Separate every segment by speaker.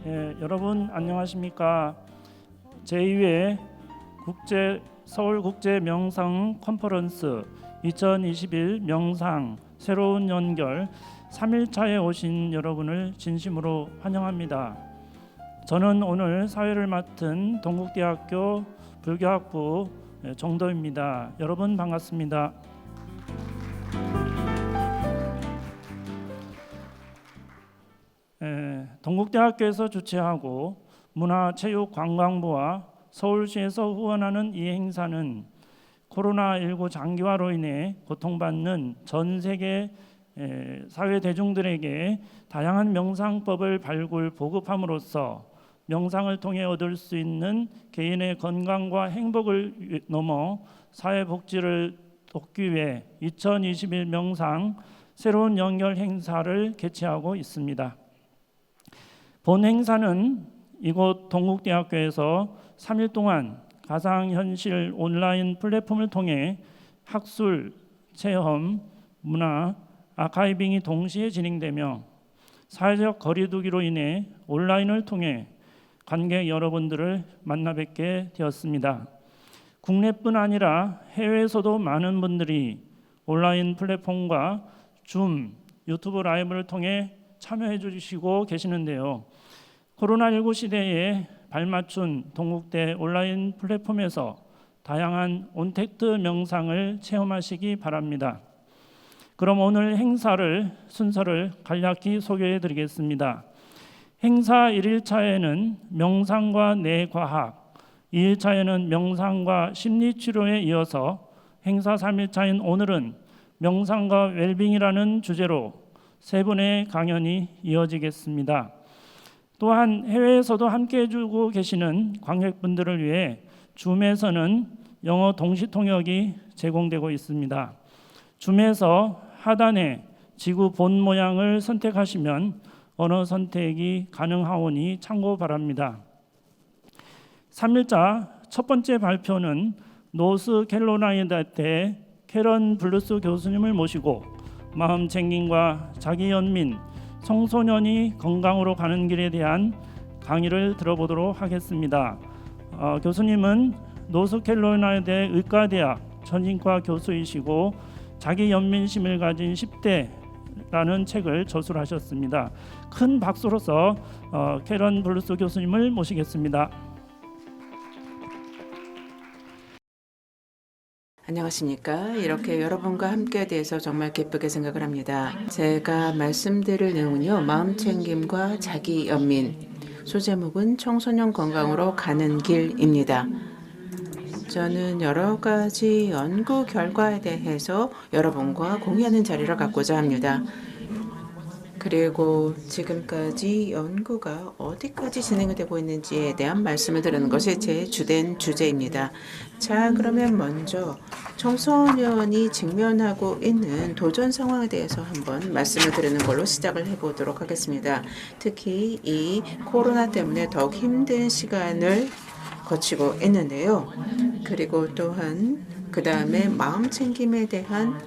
Speaker 1: 여러분 안녕하십니까? 제2회 서울국제 명상 컨퍼런스 2021 명상 새로운 연결 3일차에 오신 여러분을 진심으로 환영합니다. 저는 오늘 사회를 맡은 동국대학교 불교학부 정도입니다. 여러분 반갑습니다. 동국대학교에서 주최하고 문화체육관광부와 서울시에서 후원하는 이 행사는 코로나19 장기화로 인해 고통받는 전 세계 사회 대중들에게 다양한 명상법을 발굴 보급함으로써 명상을 통해 얻을 수 있는 개인의 건강과 행복을 넘어 사회 복지를 돕기 위해 2021 명상 새로운 연결 행사를 개최하고 있습니다. 본 행사는 이곳 동국대학교에서 3일 동안 가상현실 온라인 플랫폼을 통해 학술, 체험, 문화, 아카이빙이 동시에 진행되며 사회적 거리두기로 인해 온라인을 통해 관객 여러분들을 만나 뵙게 되었습니다. 국내뿐 아니라 해외에서도 많은 분들이 온라인 플랫폼과 줌, 유튜브 라이브를 통해 참여해 주시고 계시는데요. 코로나19 시대에 발맞춘 동국대 온라인 플랫폼에서 다양한 온택트 명상을 체험하시기 바랍니다. 그럼 오늘 순서를 간략히 소개해 드리겠습니다. 행사 1일차에는 명상과 뇌과학, 2일차에는 명상과 심리치료에 이어서 행사 3일차인 오늘은 명상과 웰빙이라는 주제로 세 분의 강연이 이어지겠습니다. 또한 해외에서도 함께 해주고 계시는 관객분들을 위해 줌에서는 영어 동시 통역이 제공되고 있습니다. 줌에서 하단에 지구 본 모양을 선택하시면 언어 선택이 가능하오니 참고 바랍니다. 3일차 첫 번째 발표는 노스캐롤라이나대 캐런 블루스 교수님을 모시고 마음 챙김과 자기 연민, 청소년이 건강으로 가는 길에 대한 강의를 들어보도록 하겠습니다. 교수님은 노스캐롤라이나대 의과대학 전인과 교수이시고 자기 연민심을 가진 10대라는 책을 저술하셨습니다. 큰 박수로서 캐런 블루스 교수님을 모시겠습니다.
Speaker 2: 안녕하십니까. 이렇게 여러분과 함께 돼서 정말 기쁘게 생각을 합니다. 제가 말씀드릴 내용은요, 마음챙김과 자기 연민, 소제목은 청소년 건강으로 가는 길입니다. 저는 여러 가지 연구 결과에 대해서 여러분과 공유하는 자리를 갖고자 합니다. 그리고 지금까지 연구가 어디까지 진행이 되고 있는지에 대한 말씀을 드리는 것이 제 주된 주제입니다. 자, 그러면 먼저 청소년이 직면하고 있는 도전 상황에 대해서 한번 말씀을 드리는 걸로 시작을 해보도록 하겠습니다. 특히 이 코로나 때문에 더욱 힘든 시간을 거치고 있는데요. 그리고 또한 그 다음에 마음 챙김에 대한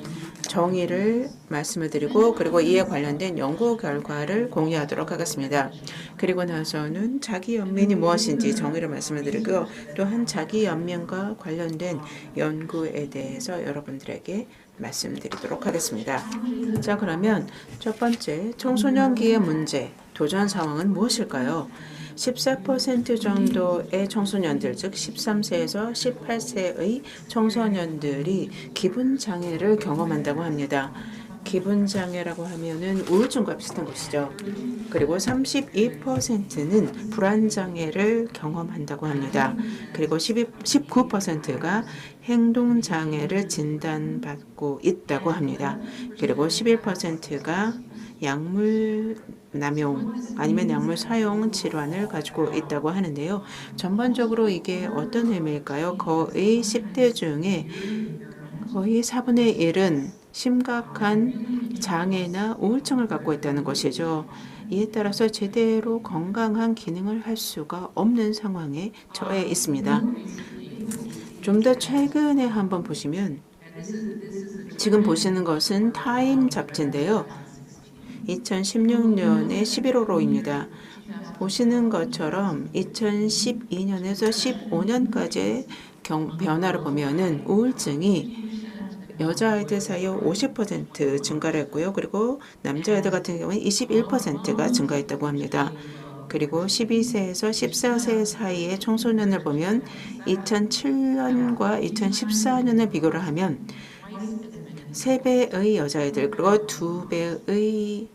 Speaker 2: 정의를 말씀을 드리고 그리고 이에 관련된 연구 결과를 공유하도록 하겠습니다. 그리고 나서는 자기 연민이 무엇인지 정의를 말씀을 드리고요. 또한 자기 연민과 관련된 연구에 대해서 여러분들에게 말씀드리도록 하겠습니다. 자, 그러면 첫 번째 청소년기의 문제, 도전 상황은 무엇일까요? 14% 정도의 청소년들, 즉 13세에서 18세의 청소년들이 기분 장애를 경험한다고 합니다. 기분 장애라고 하면은 우울증과 비슷한 것이죠. 그리고 32%는 불안 장애를 경험한다고 합니다. 그리고 19%가 행동 장애를 진단받고 있다고 합니다. 그리고 11%가 약물 남용 아니면 약물 사용 질환을 가지고 있다고 하는데요. 전반적으로 이게 어떤 의미일까요? 거의 10대 중에 거의 4분의 1은 심각한 장애나 우울증을 갖고 있다는 것이죠. 이에 따라서 제대로 건강한 기능을 할 수가 없는 상황에 처해 있습니다. 좀 더 최근에 한번 보시면 지금 보시는 것은 타임 잡지인데요. 2016년의 11월호입니다. 보시는 것처럼 2012년에서 15년까지의 변화를 보면은 우울증이 여자아이들 사이에 50% 증가를 했고요. 그리고 남자아이들 같은 경우에 21%가 증가했다고 합니다. 그리고 12세에서 14세 사이의 청소년을 보면 2007년과 2014년을 비교를 하면 3배의 여자아이들 그리고 2배의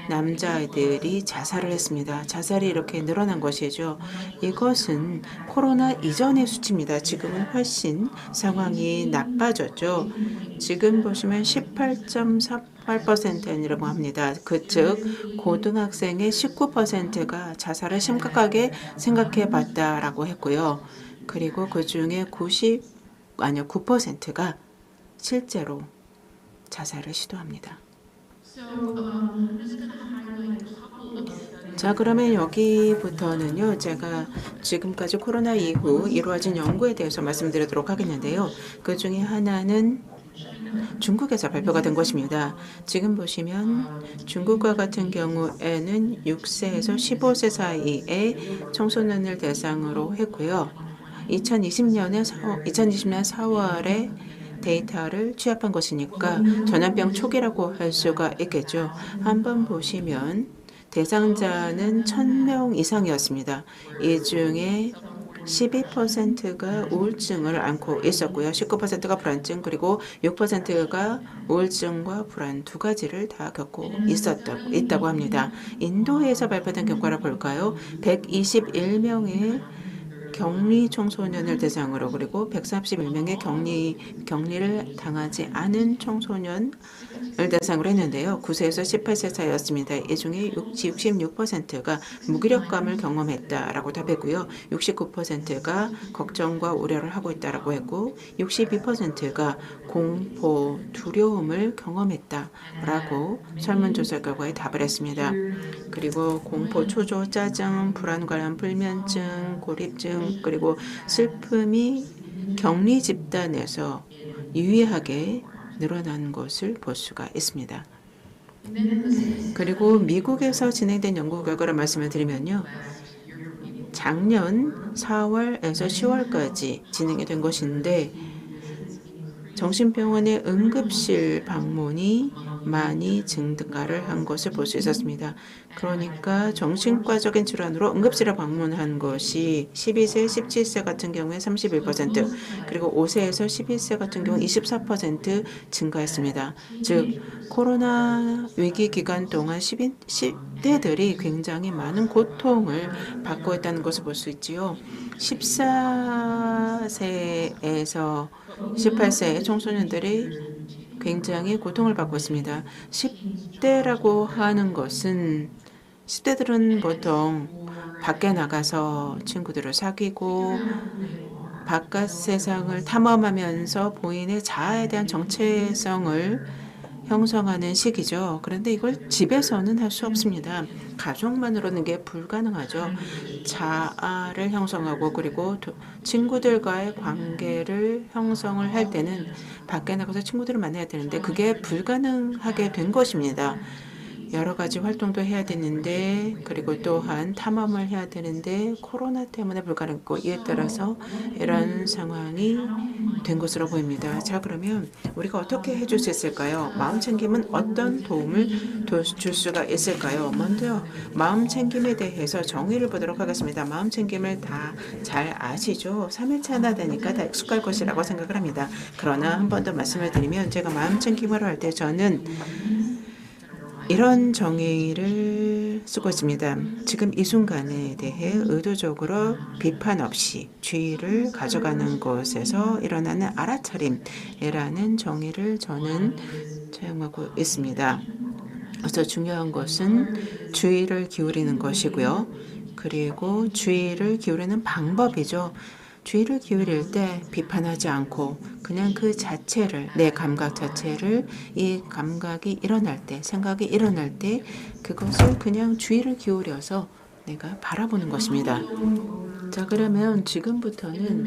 Speaker 2: 남자아이들이 자살을 했습니다. 자살이 이렇게 늘어난 것이죠. 이것은 코로나 이전의 수치입니다. 지금은 훨씬 상황이 나빠졌죠. 지금 보시면 18.48%이라고 합니다. 즉 고등학생의 19%가 자살을 심각하게 생각해 봤다라고 했고요. 그리고 그중에 9%가 실제로 자살을 시도합니다. 자, 그러면 여기부터는요, 제가 지금까지 코로나 이후 이루어진 연구에 대해서 말씀드리도록 하겠는데요. 그 중에 하나는 중국에서 발표가 된 것입니다. 지금 보시면 중국과 같은 경우에는 6세에서 15세 사이의 청소년을 대상으로 했고요. 2020년 4월에 데이터를 취합한 것이니까 전염병 초기라고 할 수가 있겠죠. 한번 보시면 대상자는 1,000명 이상이었습니다. 이 중에 12%가 우울증을 앓고 있었고요. 19%가 불안증 그리고 6%가 우울증과 불안 두 가지를 다 겪고 있다고 합니다. 인도에서 발표된 결과를 볼까요? 121명의 격리 청소년을 대상으로 그리고 131명의 격리를 당하지 않은 청소년을 대상으로 했는데요. 9세에서 18세 사이였습니다. 이 중에 66%가 무기력감을 경험했다라고 답했고요. 69%가 걱정과 우려를 하고 있다라고 했고 62%가 공포, 두려움을 경험했다라고 설문조사 결과에 답을 했습니다. 그리고 공포, 초조, 짜증, 불안 관련 불면증, 고립증 그리고 슬픔이 격리 집단에서 유의하게 늘어난 것을 볼 수가 있습니다. 그리고 미국에서 진행된 연구 결과를 말씀을 드리면요. 작년 4월에서 10월까지 진행이 된 것인데 정신병원의 응급실 방문이 많이 증가를 한 것을 볼 수 있었습니다. 그러니까 정신과적인 질환으로 응급실을 방문한 것이 12세, 17세 같은 경우에 31% 그리고 5세에서 11세 같은 경우 24% 증가했습니다. 즉 코로나 위기 기간 동안 10대들이 굉장히 많은 고통을 받고 있다는 것을 볼 수 있지요. 14세에서 18세의 청소년들이 굉장히 고통을 받고 있습니다. 10대라고 하는 것은 10대들은 보통 밖에 나가서 친구들을 사귀고 바깥 세상을 탐험하면서 본인의 자아에 대한 정체성을 형성하는 시기죠. 그런데 이걸 집에서는 할 수 없습니다. 가족만으로는 게 불가능하죠. 자아를 형성하고 그리고 친구들과의 관계를 형성을 할 때는 밖에 나가서 친구들을 만나야 되는데 그게 불가능하게 된 것입니다. 여러 가지 활동도 해야 되는데 그리고 또한 탐험을 해야 되는데 코로나 때문에 불가능했고 이에 따라서 이런 상황이 된 것으로 보입니다. 자, 그러면 우리가 어떻게 해줄 수 있을까요? 마음 챙김은 어떤 도움을 줄 수가 있을까요? 먼저 마음 챙김에 대해서 정의를 보도록 하겠습니다. 마음 챙김을 다 잘 아시죠? 3일차 하나 되니까 다 익숙할 것이라고 생각을 합니다. 그러나 한 번 더 말씀을 드리면 제가 마음 챙김을 할 때 저는 이런 정의를 쓰고 있습니다. 지금 이 순간에 대해 의도적으로 비판 없이 주의를 가져가는 것에서 일어나는 알아차림이라는 정의를 저는 사용하고 있습니다. 그래서 중요한 것은 주의를 기울이는 것이고요. 그리고 주의를 기울이는 방법이죠. 주의를 기울일 때 비판하지 않고 그냥 그 자체를 내 감각 자체를 이 감각이 일어날 때 생각이 일어날 때 그것을 그냥 주의를 기울여서 내가 바라보는 것입니다. 자, 그러면 지금부터는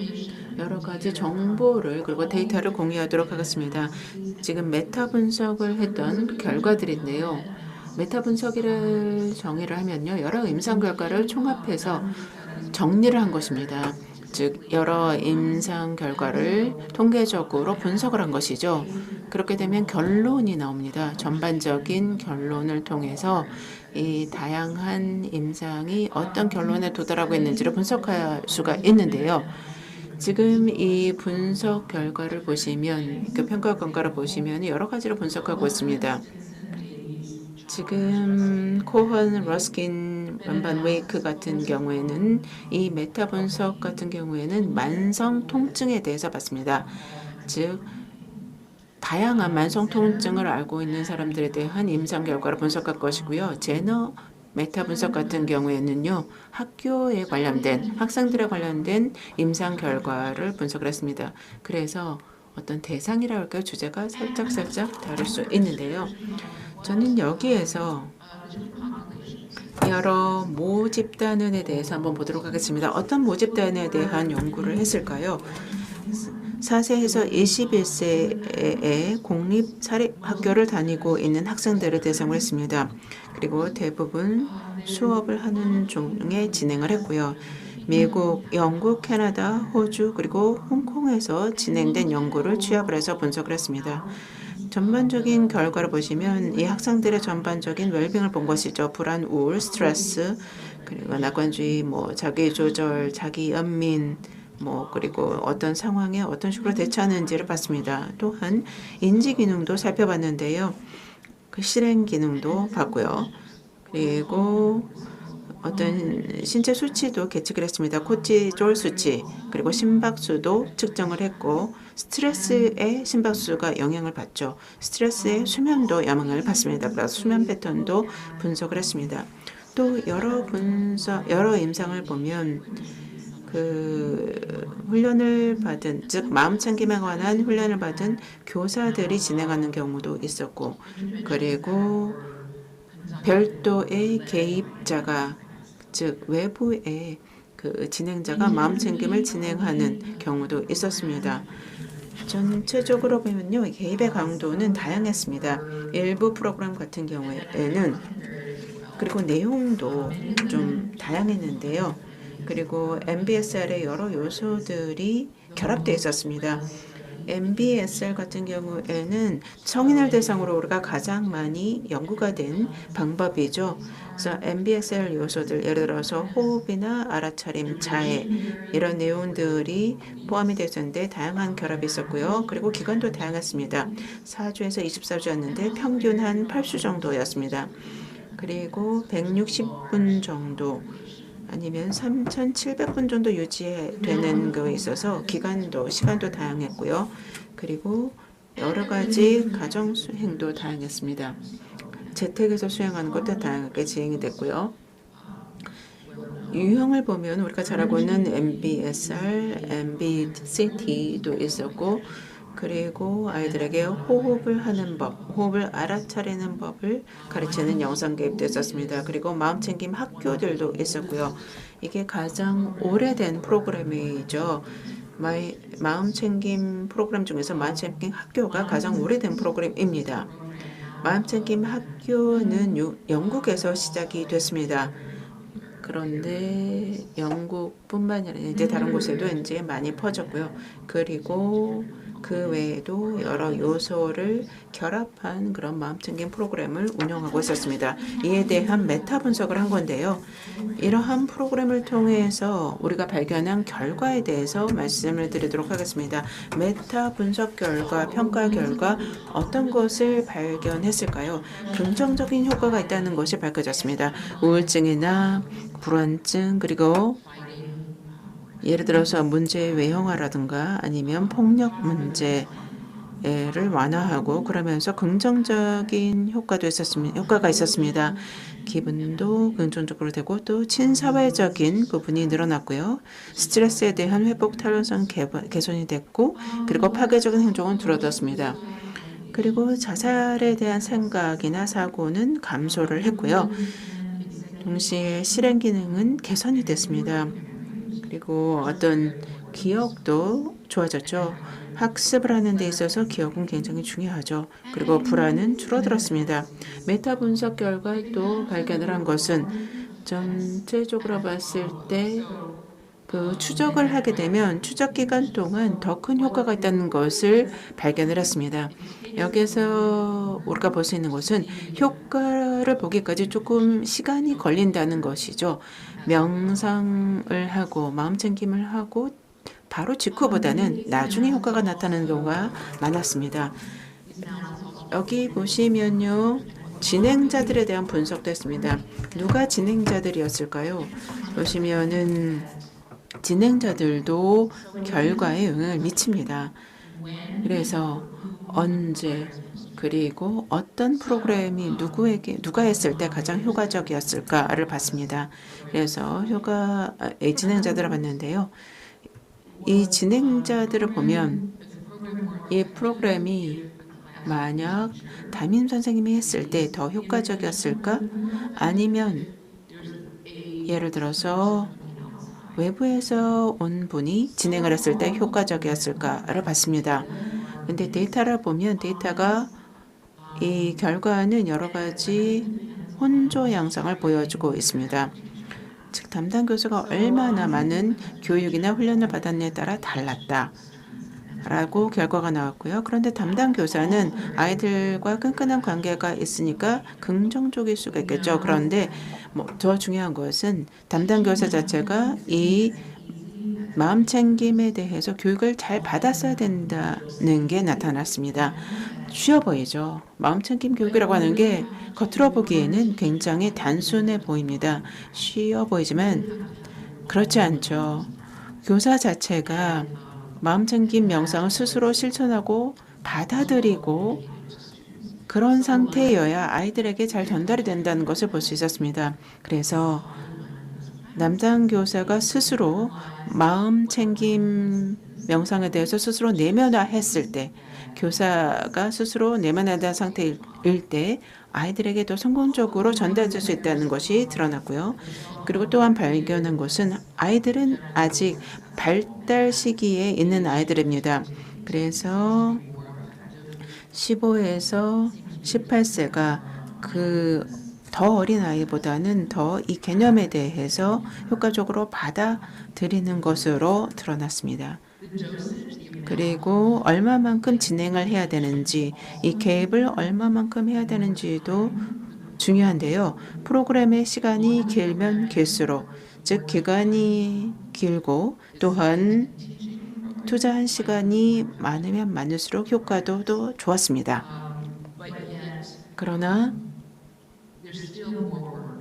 Speaker 2: 여러 가지 정보를 그리고 데이터를 공유하도록 하겠습니다. 지금 메타 분석을 했던 결과들인데요. 메타 분석이를 정의를 하면요, 여러 임상 결과를 총합해서 정리를 한 것입니다. 즉 여러 임상 결과를 통계적으로 분석을 한 것이죠. 그렇게 되면 결론이 나옵니다. 전반적인 결론을 통해서 이 다양한 임상이 어떤 결론에 도달하고 있는지를 분석할 수가 있는데요. 지금 이 분석 결과를 보시면, 그 평가 결과를 보시면 여러 가지로 분석하고 있습니다. 지금 코헌, 러스킨, 런반 웨이크 같은 경우에는 이 메타 분석 같은 경우에는 만성 통증에 대해서 봤습니다. 즉 다양한 만성 통증을 앓고 있는 사람들에 대한 임상 결과를 분석할 것이고요. 제너 메타 분석 같은 경우에는요, 학교에 관련된 학생들에 관련된 임상 결과를 분석을 했습니다. 그래서 어떤 대상이라고 할까요? 주제가 살짝 다를 수 있는데요. 저는 여기에서 여러 모집단원에 대해서 한번 보도록 하겠습니다. 어떤 모집단에 대한 연구를 했을까요? 4세에서 21세의 공립사립학교를 다니고 있는 학생들을 대상으로 했습니다. 그리고 대부분 수업을 하는 중에 진행을 했고요. 미국, 영국, 캐나다, 호주 그리고 홍콩에서 진행된 연구를 취합을 해서 분석을 했습니다. 전반적인 결과를 보시면 이 학생들의 전반적인 웰빙을 본 것이죠. 불안, 우울, 스트레스, 그리고 낙관주의, 자기 조절, 자기 연민, 그리고 어떤 상황에 어떤 식으로 대처하는지를 봤습니다. 또한 인지 기능도 살펴봤는데요. 그 실행 기능도 봤고요. 그리고 어떤 신체 수치도 계측을 했습니다. 코티졸 수치, 그리고 심박수도 측정을 했고 스트레스의 심박수가 영향을 받죠. 스트레스의 수면도 영향을 받습니다. 그래서 수면 패턴도 분석을 했습니다. 또 여러 임상을 보면 그 훈련을 받은, 즉 마음 챙김에 관한 훈련을 받은 교사들이 진행하는 경우도 있었고, 그리고 별도의 개입자가, 즉 외부의 그 진행자가 마음 챙김을 진행하는 경우도 있었습니다. 전체적으로 보면요, 개입의 강도는 다양했습니다. 일부 프로그램 같은 경우에는 그리고 내용도 좀 다양했는데요. 그리고 MBSR의 여러 요소들이 결합되어 있었습니다. MBSR 같은 경우에는 성인을 대상으로 우리가 가장 많이 연구가 된 방법이죠. 그래서 MBSR 요소들, 예를 들어서 호흡이나 알아차림, 자해 이런 내용들이 포함이 되어 있었는데 다양한 결합이 있었고요. 그리고 기간도 다양했습니다. 4주에서 24주였는데 평균 한 8주 정도였습니다. 그리고 160분 정도 아니면 3,700분 정도 유지되는 거에 있어서 시간도 다양했고요. 그리고 여러 가지 가정 수행도 다양했습니다. 재택에서 수행하는 것도 다양하게 진행이 됐고요. 유형을 보면 우리가 잘 알고 있는 MBSR, MBCT도 있었고, 그리고 아이들에게 호흡을 하는 법, 호흡을 알아차리는 법을 가르치는 영상 개입도 있었습니다. 그리고 마음챙김 학교들도 있었고요. 이게 가장 오래된 프로그램이죠. 마음챙김 프로그램 중에서 마음챙김 학교가 가장 오래된 프로그램입니다. 마음챙김 학교는 영국에서 시작이 됐습니다. 그런데 영국뿐만이 아니라 이제 다른 곳에도 이제 많이 퍼졌고요. 그리고 그 외에도 여러 요소를 결합한 그런 마음챙김 프로그램을 운영하고 있었습니다. 이에 대한 메타 분석을 한 건데요. 이러한 프로그램을 통해서 우리가 발견한 결과에 대해서 말씀을 드리도록 하겠습니다. 메타 분석 결과, 평가 결과 어떤 것을 발견했을까요? 긍정적인 효과가 있다는 것이 밝혀졌습니다. 우울증이나 불안증, 그리고 예를 들어서 문제 외형화라든가 아니면 폭력 문제를 완화하고 그러면서 긍정적인 효과가 있었습니다. 기분도 긍정적으로 되고 또 친사회적인 부분이 늘어났고요. 스트레스에 대한 회복 탄력성 개선이 됐고 그리고 파괴적인 행동은 줄어들었습니다. 그리고 자살에 대한 생각이나 사고는 감소를 했고요. 동시에 실행 기능은 개선이 됐습니다. 그리고 어떤 기억도 좋아졌죠. 학습을 하는 데 있어서 기억은 굉장히 중요하죠. 그리고 불안은 줄어들었습니다. 메타 분석 결과 또 발견을 한 것은 전체적으로 봤을 때 그 추적을 하게 되면 추적 기간 동안 더 큰 효과가 있다는 것을 발견을 했습니다. 여기서 우리가 볼 수 있는 것은 효과를 보기까지 조금 시간이 걸린다는 것이죠. 명상을 하고 마음 챙김을 하고 바로 직후보다는 나중에 효과가 나타나는 경우가 많았습니다. 여기 보시면요. 진행자들에 대한 분석도 했습니다. 누가 진행자들이었을까요? 보시면은 진행자들도 결과에 영향을 미칩니다. 그래서 언제 그리고 어떤 프로그램이 누가 했을 때 가장 효과적이었을까를 봤습니다. 그래서 진행자들을 봤는데요. 이 진행자들을 보면 이 프로그램이 만약 담임 선생님이 했을 때 더 효과적이었을까? 아니면 예를 들어서 외부에서 온 분이 진행을 했을 때 효과적이었을까를 봤습니다. 근데 데이터를 보면 데이터가 이 결과는 여러 가지 혼조 양상을 보여주고 있습니다. 즉 담당 교수가 얼마나 많은 교육이나 훈련을 받았냐에 따라 달랐다. 라고 결과가 나왔고요. 그런데 담당 교사는 아이들과 끈끈한 관계가 있으니까 긍정적일 수가 있겠죠. 그런데 더 중요한 것은 담당 교사 자체가 이 마음 챙김에 대해서 교육을 잘 받았어야 된다는 게 나타났습니다. 쉬워 보이죠. 마음 챙김 교육이라고 하는 게 겉으로 보기에는 굉장히 단순해 보입니다. 쉬워 보이지만 그렇지 않죠. 교사 자체가 마음 챙김 명상을 스스로 실천하고 받아들이고 그런 상태여야 아이들에게 잘 전달이 된다는 것을 볼 수 있었습니다. 그래서 담당 교사가 스스로 마음 챙김 명상에 대해서 스스로 내면화했을 때 교사가 스스로 내면화된 상태일 때 아이들에게 더 성공적으로 전달될 수 있다는 것이 드러났고요. 그리고 또한 발견한 것은 아이들은 아직 발달 시기에 있는 아이들입니다. 그래서 15에서 18세가 더 어린 아이보다는 더 이 개념에 대해서 효과적으로 받아들이는 것으로 드러났습니다. 그리고 얼마만큼 진행을 해야 되는지, 이 갭을 얼마만큼 해야 되는지도 중요한데요. 프로그램의 시간이 길면 길수록, 즉 기간이 길고 또한 투자한 시간이 많으면 많을수록 효과도 또 좋았습니다. 그러나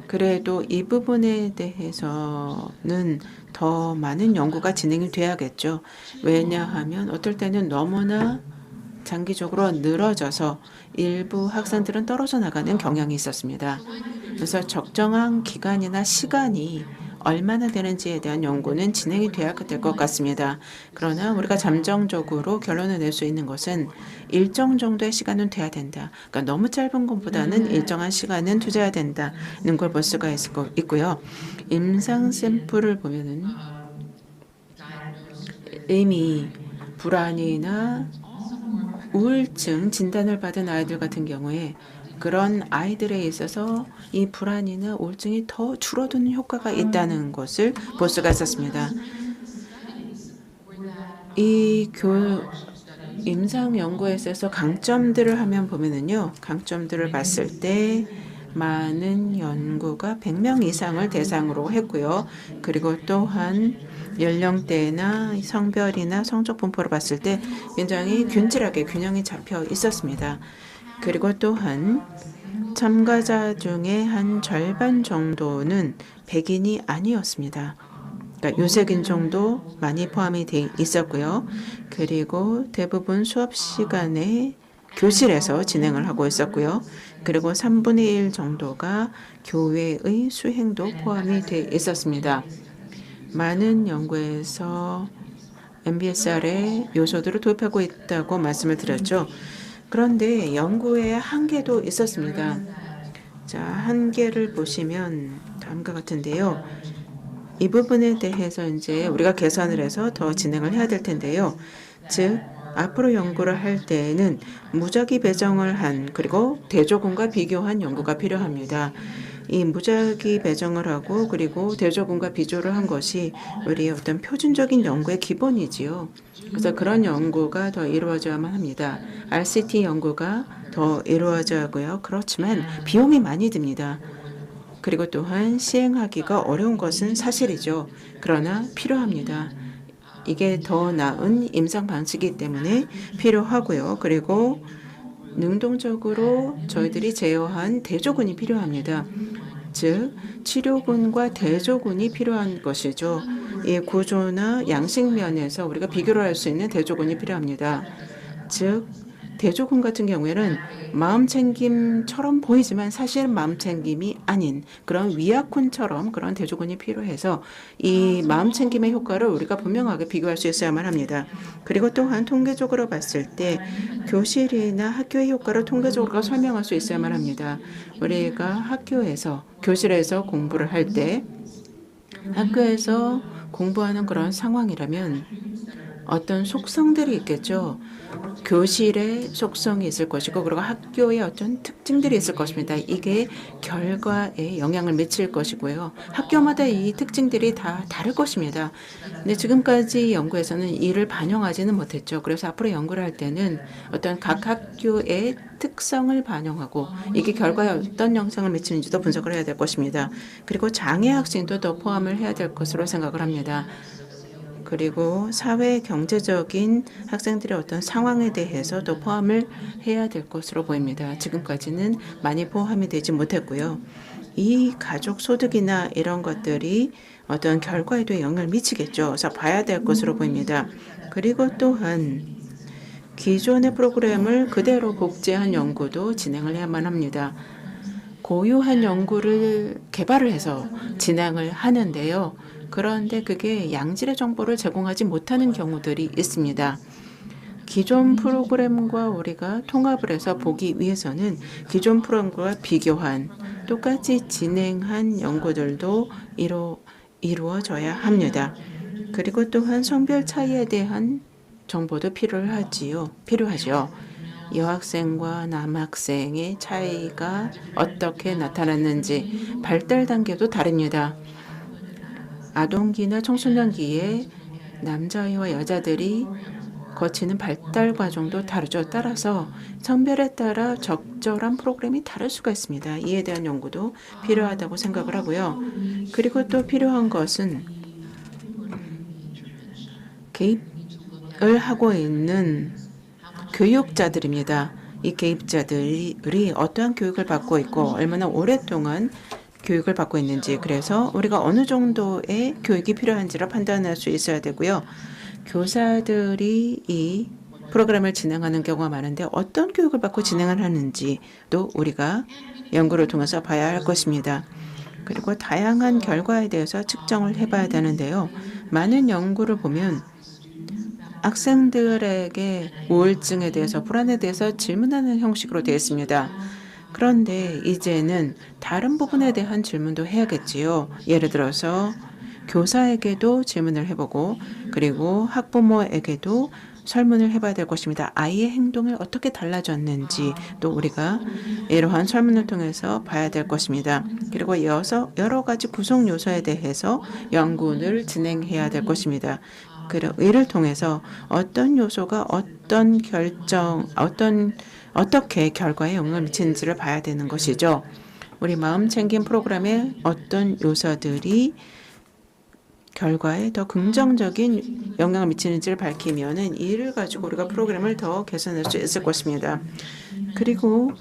Speaker 2: 그래도 이 부분에 대해서는 더 많은 연구가 진행이 돼야겠죠. 왜냐하면 어떨 때는 너무나 장기적으로 늘어져서 일부 학생들은 떨어져 나가는 경향이 있었습니다. 그래서 적정한 기간이나 시간이 얼마나 되는지에 대한 연구는 진행이 돼야 될 것 같습니다. 그러나 우리가 잠정적으로 결론을 낼 수 있는 것은 일정 정도의 시간은 돼야 된다. 그러니까 너무 짧은 것보다는 일정한 시간은 투자해야 된다는 걸 볼 수가 있고요. 임상 샘플을 보면은 이미 불안이나 우울증 진단을 받은 아이들 같은 경우에 그런 아이들에 있어서 이 불안이나 우울증이 더 줄어드는 효과가 있다는 것을 볼 수가 있었습니다. 이 임상 연구에 있어서 강점들을 하면 보면은요, 강점들을 봤을 때 많은 연구가 100명 이상을 대상으로 했고요. 그리고 또한 연령대나 성별이나 성적 분포를 봤을 때 굉장히 균질하게 균형이 잡혀 있었습니다. 그리고 또한 참가자 중에 한 절반 정도는 백인이 아니었습니다. 그러니까 유색인 정도 많이 포함이 돼 있었고요. 그리고 대부분 수업 시간에 교실에서 진행을 하고 있었고요. 그리고 3분의 1 정도가 교회의 수행도 포함이 돼 있었습니다. 많은 연구에서 MBSR의 요소들을 도입하고 있다고 말씀을 드렸죠. 그런데 연구에 한계도 있었습니다. 자, 한계를 보시면 다음과 같은데요. 이 부분에 대해서 이제 우리가 개선을 해서 더 진행을 해야 될 텐데요. 즉 앞으로 연구를 할 때에는 무작위 배정을 한 그리고 대조군과 비교한 연구가 필요합니다. 이 무작위 배정을 하고 그리고 대조군과 비교를 한 것이 우리의 어떤 표준적인 연구의 기본이지요. 그래서 그런 연구가 더 이루어져야만 합니다. RCT 연구가 더 이루어져야 하고요. 그렇지만 비용이 많이 듭니다. 그리고 또한 시행하기가 어려운 것은 사실이죠. 그러나 필요합니다. 이게 더 나은 임상 방식이기 때문에 필요하고요. 그리고 능동적으로 저희들이 제어한 대조군이 필요합니다. 즉 치료군과 대조군이 필요한 것이죠. 이 구조나 양식 면에서 우리가 비교를 할 수 있는 대조군이 필요합니다. 즉 대조군 같은 경우에는 마음챙김처럼 보이지만 사실은 마음챙김이 아닌 그런 위약군처럼 그런 대조군이 필요해서 이 마음챙김의 효과를 우리가 분명하게 비교할 수 있어야만 합니다. 그리고 또한 통계적으로 봤을 때 교실이나 학교의 효과를 통계적으로 설명할 수 있어야만 합니다. 우리가 학교에서 교실에서 공부를 할 때 학교에서 공부하는 그런 상황이라면 어떤 속성들이 있겠죠. 교실의 속성이 있을 것이고 그리고 학교의 어떤 특징들이 있을 것입니다. 이게 결과에 영향을 미칠 것이고요. 학교마다 이 특징들이 다 다를 것입니다. 근데 지금까지 연구에서는 이를 반영하지는 못했죠. 그래서 앞으로 연구를 할 때는 어떤 각 학교의 특성을 반영하고 이게 결과에 어떤 영향을 미치는지도 분석을 해야 될 것입니다. 그리고 장애 학생도 더 포함을 해야 될 것으로 생각을 합니다. 그리고 사회 경제적인 학생들의 어떤 상황에 대해서도 포함을 해야 될 것으로 보입니다. 지금까지는 많이 포함이 되지 못했고요. 이 가족 소득이나 이런 것들이 어떤 결과에도 영향을 미치겠죠. 그래서 봐야 될 것으로 보입니다. 그리고 또한 기존의 프로그램을 그대로 복제한 연구도 진행을 해야만 합니다. 고유한 연구를 개발을 해서 진행을 하는데요. 그런데 그게 양질의 정보를 제공하지 못하는 경우들이 있습니다. 기존 프로그램과 우리가 통합을 해서 보기 위해서는 기존 프로그램과 비교한 똑같이 진행한 연구들도 이루어져야 합니다. 그리고 또한 성별 차이에 대한 정보도 필요하죠. 여학생과 남학생의 차이가 어떻게 나타났는지 발달 단계도 다릅니다. 아동기나 청소년기에 남자아이와 여자들이 거치는 발달 과정도 다르죠. 따라서 성별에 따라 적절한 프로그램이 다를 수가 있습니다. 이에 대한 연구도 필요하다고 생각을 하고요. 그리고 또 필요한 것은 개입을 하고 있는 교육자들입니다. 이 개입자들이 어떠한 교육을 받고 있고 얼마나 오랫동안 교육을 받고 있는지 그래서 우리가 어느 정도의 교육이 필요한지를 판단할 수 있어야 되고요. 교사들이 이 프로그램을 진행하는 경우가 많은데 어떤 교육을 받고 진행을 하는지도 우리가 연구를 통해서 봐야 할 것입니다. 그리고 다양한 결과에 대해서 측정을 해봐야 되는데요. 많은 연구를 보면 학생들에게 우울증에 대해서 불안에 대해서 질문하는 형식으로 되어 있습니다. 그런데 이제는 다른 부분에 대한 질문도 해야겠지요. 예를 들어서 교사에게도 질문을 해보고 그리고 학부모에게도 설문을 해봐야 될 것입니다. 아이의 행동이 어떻게 달라졌는지 또 우리가 이러한 설문을 통해서 봐야 될 것입니다. 그리고 여러 가지 구성 요소에 대해서 연구를 진행해야 될 것입니다. 그리고 이를 통해서 어떤 요소가 어떻게 결과에 영향을 미치는지를 봐야 되는 것이죠. 우리 마음챙김 프로그램의 어떤 요소들이 결과에 더 긍정적인 영향을 미치는지를 밝히면은 이를 가지고 우리가 프로그램을 더 개선할 수 있을 것입니다. 그리고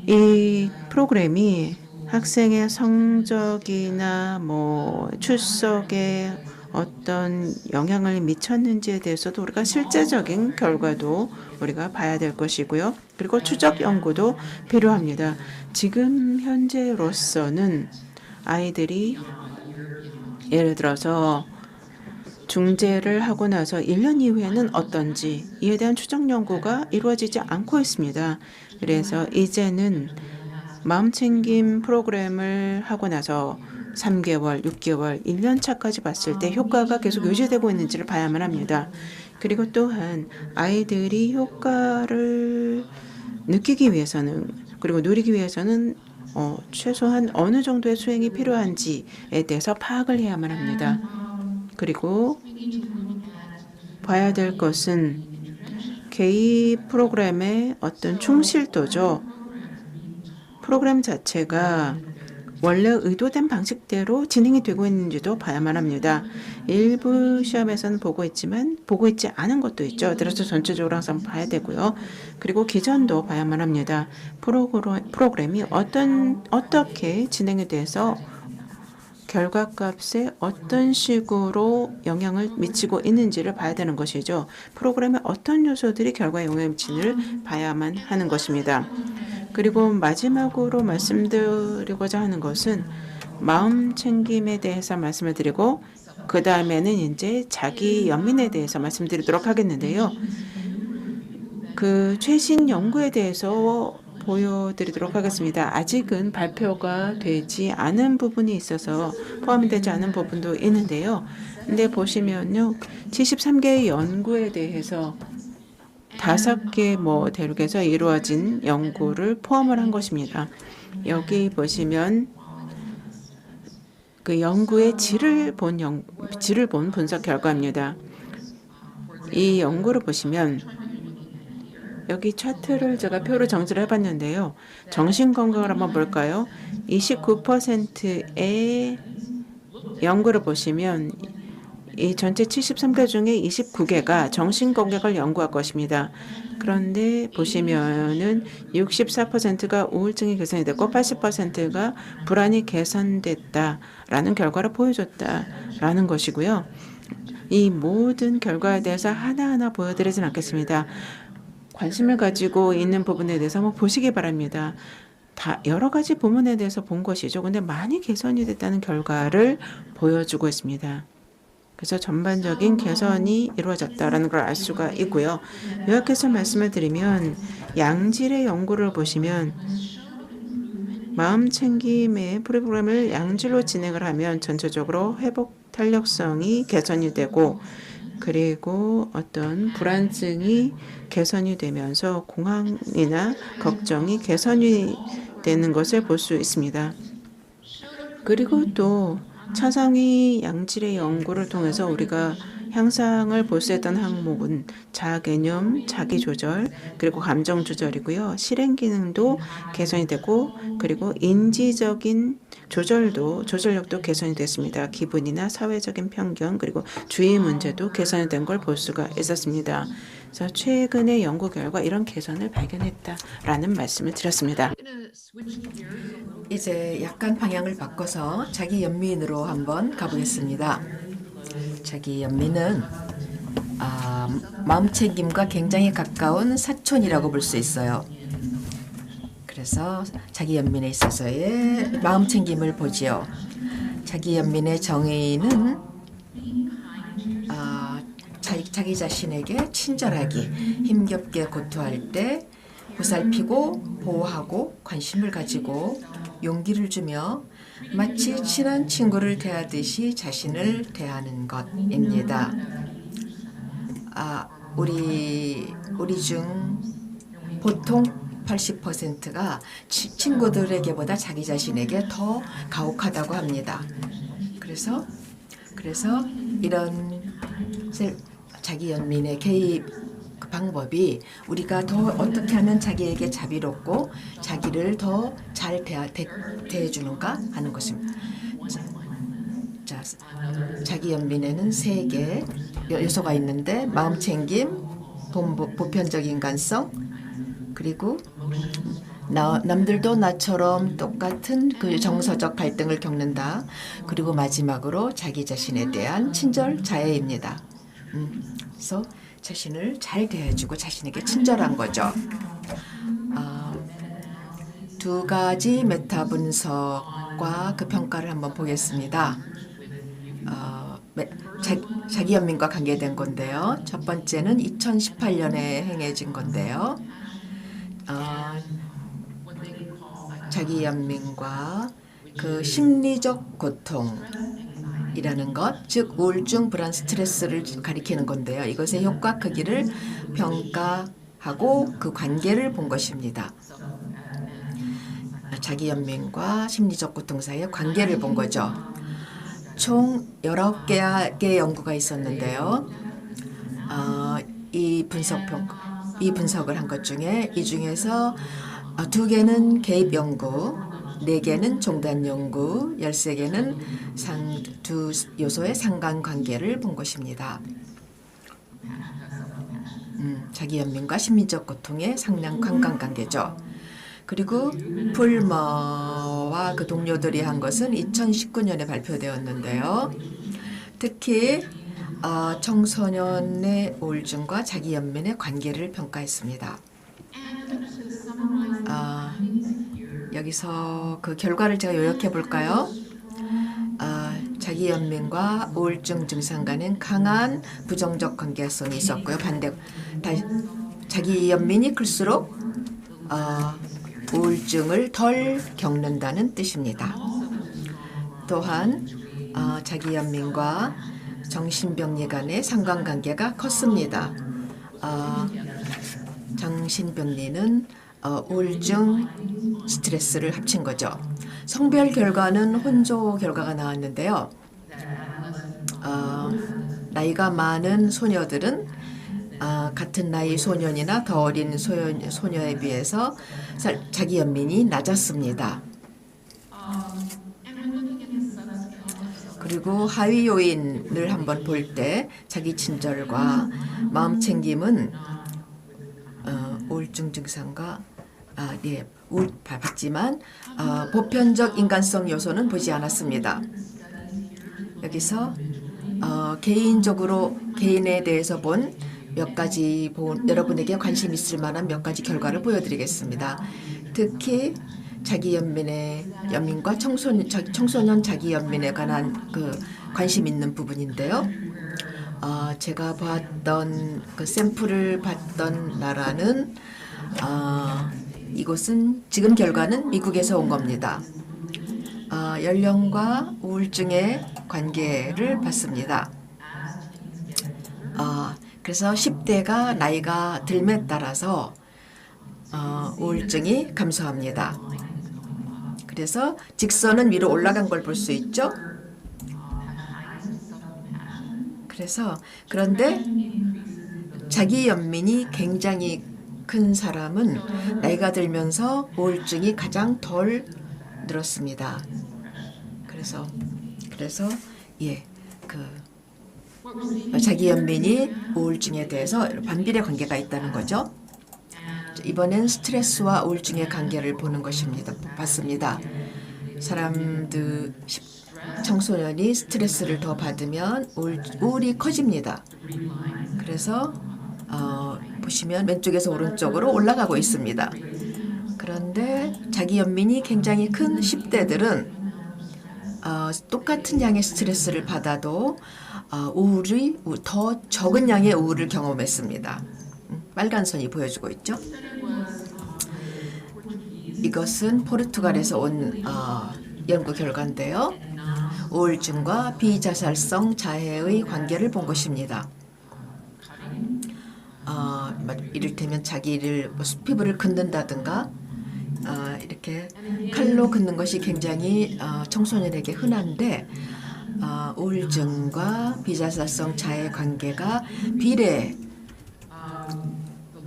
Speaker 2: 이 프로그램이 학생의 성적이나 출석에 어떤 영향을 미쳤는지에 대해서도 우리가 실제적인 결과도 우리가 봐야 될 것이고요. 그리고 추적 연구도 필요합니다. 지금 현재로서는 아이들이 예를 들어서 중재를 하고 나서 1년 이후에는 어떤지 이에 대한 추적 연구가 이루어지지 않고 있습니다. 그래서 이제는 마음챙김 프로그램을 하고 나서 3개월, 6개월, 1년 차까지 봤을 때 효과가 계속 유지되고 있는지를 봐야만 합니다. 그리고 또한 아이들이 효과를 느끼기 위해서는 그리고 누리기 위해서는 최소한 어느 정도의 수행이 필요한지에 대해서 파악을 해야만 합니다. 그리고 봐야 될 것은 개입 프로그램의 어떤 충실도죠. 프로그램 자체가 원래 의도된 방식대로 진행이 되고 있는지도 봐야만 합니다. 일부 시험에서는 보고 있지만 보고 있지 않은 것도 있죠. 그래서 전체적으로 항상 봐야 되고요. 그리고 기전도 봐야만 합니다. 프로그램이 어떻게 진행이 돼서 결과값에 어떤 식으로 영향을 미치고 있는지를 봐야 되는 것이죠. 프로그램의 어떤 요소들이 결과에 영향을 미치는지를 봐야만 하는 것입니다. 그리고 마지막으로 말씀드리고자 하는 것은 마음 챙김에 대해서 말씀을 드리고 그 다음에는 이제 자기 연민에 대해서 말씀드리도록 하겠는데요. 그 최신 연구에 대해서 보여드리도록 하겠습니다. 아직은 발표가 되지 않은 부분이 있어서 포함이 되지 않은 부분도 있는데요. 근데 보시면요. 73개의 연구에 대해서 5개 대륙에서 이루어진 연구를 포함을 한 것입니다. 여기 보시면 그 연구의 질을 본 분석 결과입니다. 이 연구를 보시면 여기 차트를 제가 표로 정지를 해봤는데요. 정신건강을 한번 볼까요? 29%의 연구를 보시면 이 전체 73개 중에 29개가 정신건강을 연구할 것입니다. 그런데 보시면은 64%가 우울증이 개선이 됐고 80%가 불안이 개선됐다라는 결과를 보여줬다라는 것이고요. 이 모든 결과에 대해서 하나하나 보여드리진 않겠습니다. 관심을 가지고 있는 부분에 대해서 한번 보시기 바랍니다. 다 여러 가지 부분에 대해서 본 것이죠. 근데 많이 개선이 됐다는 결과를 보여주고 있습니다. 그래서 전반적인 개선이 이루어졌다는 걸 알 수가 있고요. 요약해서 말씀을 드리면 양질의 연구를 보시면 마음 챙김의 프로그램을 양질로 진행을 하면 전체적으로 회복 탄력성이 개선이 되고 그리고 어떤 불안증이 개선이 되면서 공황이나 걱정이 개선이 되는 것을 볼 수 있습니다. 그리고 또 차상위 양질의 연구를 통해서 우리가 향상을 볼 수 있던 항목은 자아개념, 자기조절, 그리고 감정조절이고요. 실행기능도 개선이 되고 그리고 인지적인 조절력도 개선이 됐습니다. 기분이나 사회적인 편견 그리고 주의 문제도 개선이 된 걸 볼 수가 있었습니다. 그래서 최근의 연구 결과 이런 개선을 발견했다라는 말씀을 드렸습니다.
Speaker 3: 이제 약간 방향을 바꿔서 자기 연민으로 한번 가보겠습니다. 자기 연민은 마음 챙김과 굉장히 가까운 사촌이라고 볼 수 있어요. 그래서 자기 연민에 있어서의 마음 챙김을 보지요. 자기 연민의 정의는 자기 자신에게 친절하기, 힘겹게 고투할 때 보살피고 보호하고 관심을 가지고 용기를 주며 마치 친한 친구를 대하듯이 자신을 대하는 것입니다. 우리 중 보통 80%가 친구들에게보다 자기 자신에게 더 가혹하다고 합니다. 그래서 이런 자기 연민의 개입 방법이 우리가 더 어떻게 하면 자기에게 자비롭고 자기를 더 잘 대해주는가 하는 것입니다. 자, 자기 연민에는 3개 요소가 있는데 마음 챙김, 보편적 인간성, 그리고 남들도 나처럼 똑같은 그 정서적 갈등을 겪는다. 그리고 마지막으로 자기 자신에 대한 친절 자애입니다. 그래서 자신을 잘 대해주고 자신에게 친절한 거죠. 2가지 메타 분석과 그 평가를 한번 보겠습니다. 자기 연민과 관계된 건데요. 첫 번째는 2018년에 행해진 건데요. 자기 연민과 그 심리적 고통 이라는 것, 즉 우울증, 불안, 스트레스를 가리키는 건데요. 이것의 효과 크기를 평가하고 그 관계를 본 것입니다. 자기 연민과 심리적 고통 사이의 관계를 본 거죠. 총 19개의 연구가 있었는데요. 이 분석을 한 것 중에 이 중에서 2개는 개입 연구, 4개는 종단 연구, 13개는 두 요소의 상관관계를 본 것입니다. 자기 연민과 심리적 고통의 상관관계죠. 그리고 풀머와 그 동료들이 한 것은 2019년에 발표되었는데요. 특히 청소년의 우울증과 자기 연민의 관계를 평가했습니다. 여기서 그 결과를 제가 요약해 볼까요? 자기 연민과 우울증 증상 간엔 강한 부정적 관계성이 있었고요. 자기 연민이 클수록 우울증을 덜 겪는다는 뜻입니다. 또한 자기 연민과 정신병리 간의 상관관계가 컸습니다. 정신병리는 우울증, 스트레스를 합친 거죠. 성별 결과는 혼조 결과가 나왔는데요. 나이가 많은 소녀들은 같은 나이 소년이나 더 어린 소녀에 비해서 자기 연민이 낮았습니다. 그리고 하위 요인을 한번 볼 때 자기 친절과 마음 챙김은 우울증 증상과 봤지만 보편적 인간성 요소는 보지 않았습니다. 여기서 개인적으로 개인에 대해서 본 몇 가지 여러분에게 관심 있을 만한 몇 가지 결과를 보여드리겠습니다. 특히 자기 연민과 청소년 자기 연민에 관한 그 관심 있는 부분인데요. 제가 봤던 그 샘플을 봤던 나라는 이곳은 지금 결과는 미국에서 온 겁니다. 연령과 우울증의 관계를 봤습니다. 그래서 10대가 나이가 들에 따라서 우울증이 감소합니다. 그래서 직선은 위로 올라간 걸 볼 수 있죠. 그런데 자기 연민이 굉장히 큰 사람은 나이가 들면서 우울증이 가장 덜 늘었습니다. 자기 연민이 우울증에 대해서 반비례 관계가 있다는 거죠. 이번엔 스트레스와 우울증의 관계를 보는 것입니다. 봤습니다. 청소년이 스트레스를 더 받으면 우울이 커집니다. 그래서 보시면 왼쪽에서 오른쪽으로 올라가고 있습니다. 그런데 자기 연민이 굉장히 큰 10대들은 똑같은 양의 스트레스를 받아도 우울이 더 적은 양의 우울을 경험했습니다. 빨간 선이 보여주고 있죠. 이것은 포르투갈에서 온 연구 결과인데요. 우울증과 비자살성 자해의 관계를 본 것입니다. 이를테면 자기를 피부를 긋는다든가 이렇게 칼로 긋는 것이 굉장히 청소년에게 흔한데 우울증과 비자살성 자해 관계가 비례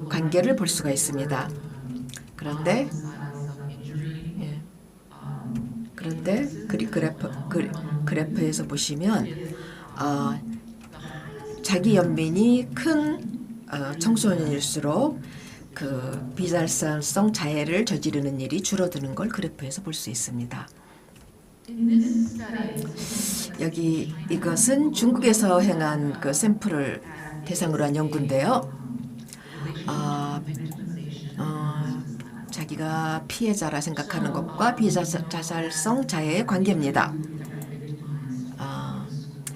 Speaker 3: 관계를 볼 수가 있습니다. 그런데 그래프에서 보시면 자기 연민이 큰 청소년일수록 그 비자살성 자해를 저지르는 일이 줄어드는 걸 그래프에서 볼 수 있습니다. 이것은 중국에서 행한 그 샘플을 대상으로 한 연구인데요. 자기가 피해자라 생각하는 것과 비자살성 자해의 관계입니다.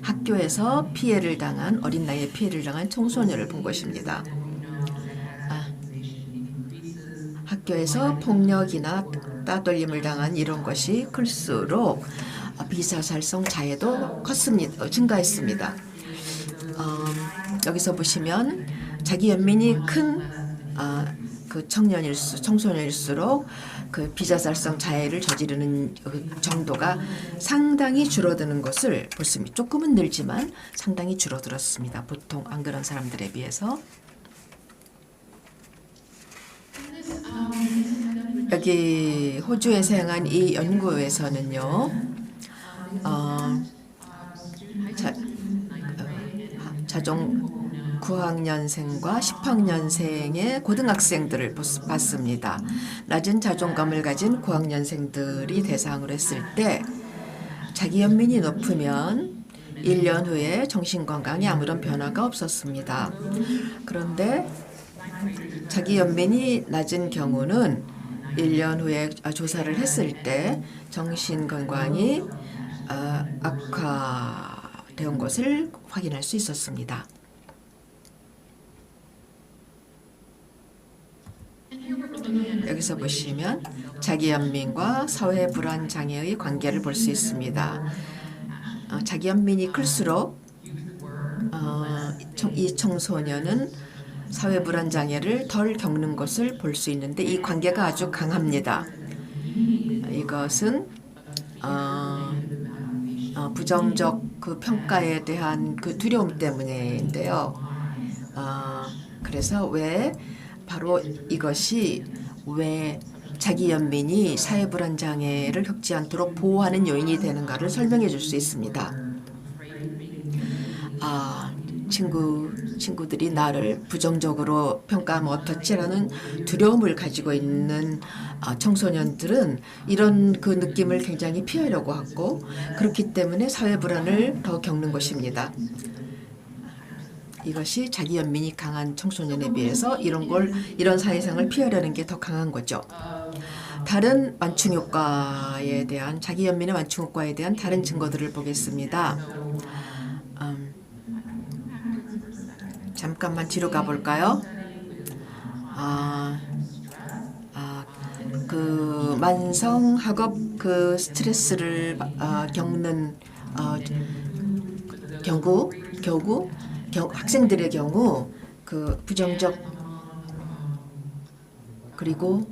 Speaker 3: 학교에서 어린 나이에 피해를 당한 청소년을 본 것입니다. 학교에서 폭력이나 따돌림을 당한 이런 것이 클수록 비자살성 자해도 컸습니다. 증가했습니다. 여기서 보시면 자기 연민이 큰 그 청소년일수록 그 비자살성 자해를 저지르는 그 정도가 상당히 줄어드는 것을 볼 수 있습니다. 조금은 늘지만 상당히 줄어들었습니다. 보통 안 그런 사람들에 비해서. 여기 호주에서 행한 이 연구에서는요, 자종 9학년생과 10학년생의 고등학생들을 봤습니다. 낮은 자존감을 가진 9학년생들이 대상으로 했을 때 자기 연민이 높으면 1년 후에 정신건강에 아무런 변화가 없었습니다. 그런데 자기 연민이 낮은 경우는 1년 후에 조사를 했을 때 정신건강이 악화된 것을 확인할 수 있었습니다. 여기서 보시면 자기 연민과 사회 불안 장애의 관계를 볼 수 있습니다. 자기 연민이 클수록 이 청소년은 사회 불안 장애를 덜 겪는 것을 볼 수 있는데 이 관계가 아주 강합니다. 이것은 부정적 그 평가에 대한 그 두려움 때문인데요. 그래서 바로 이것이 왜 자기 연민이 사회 불안 장애를 겪지 않도록 보호하는 요인이 되는가를 설명해 줄 수 있습니다. 친구들이 나를 부정적으로 평가하면 어떻지라는 두려움을 가지고 있는 청소년들은 이런 그 느낌을 굉장히 피하려고 하고 그렇기 때문에 사회 불안을 더 겪는 것입니다. 이것이 자기 연민이 강한 청소년에 비해서 이런 사회생을 피하려는 게 더 강한 거죠. 다른 완충 효과에 대한 자기 연민의 완충 효과에 대한 다른 증거들을 보겠습니다. 잠깐만 뒤로 가볼까요? 그 만성 학업 그 스트레스를 겪는 학생들의 경우 그 부정적 그리고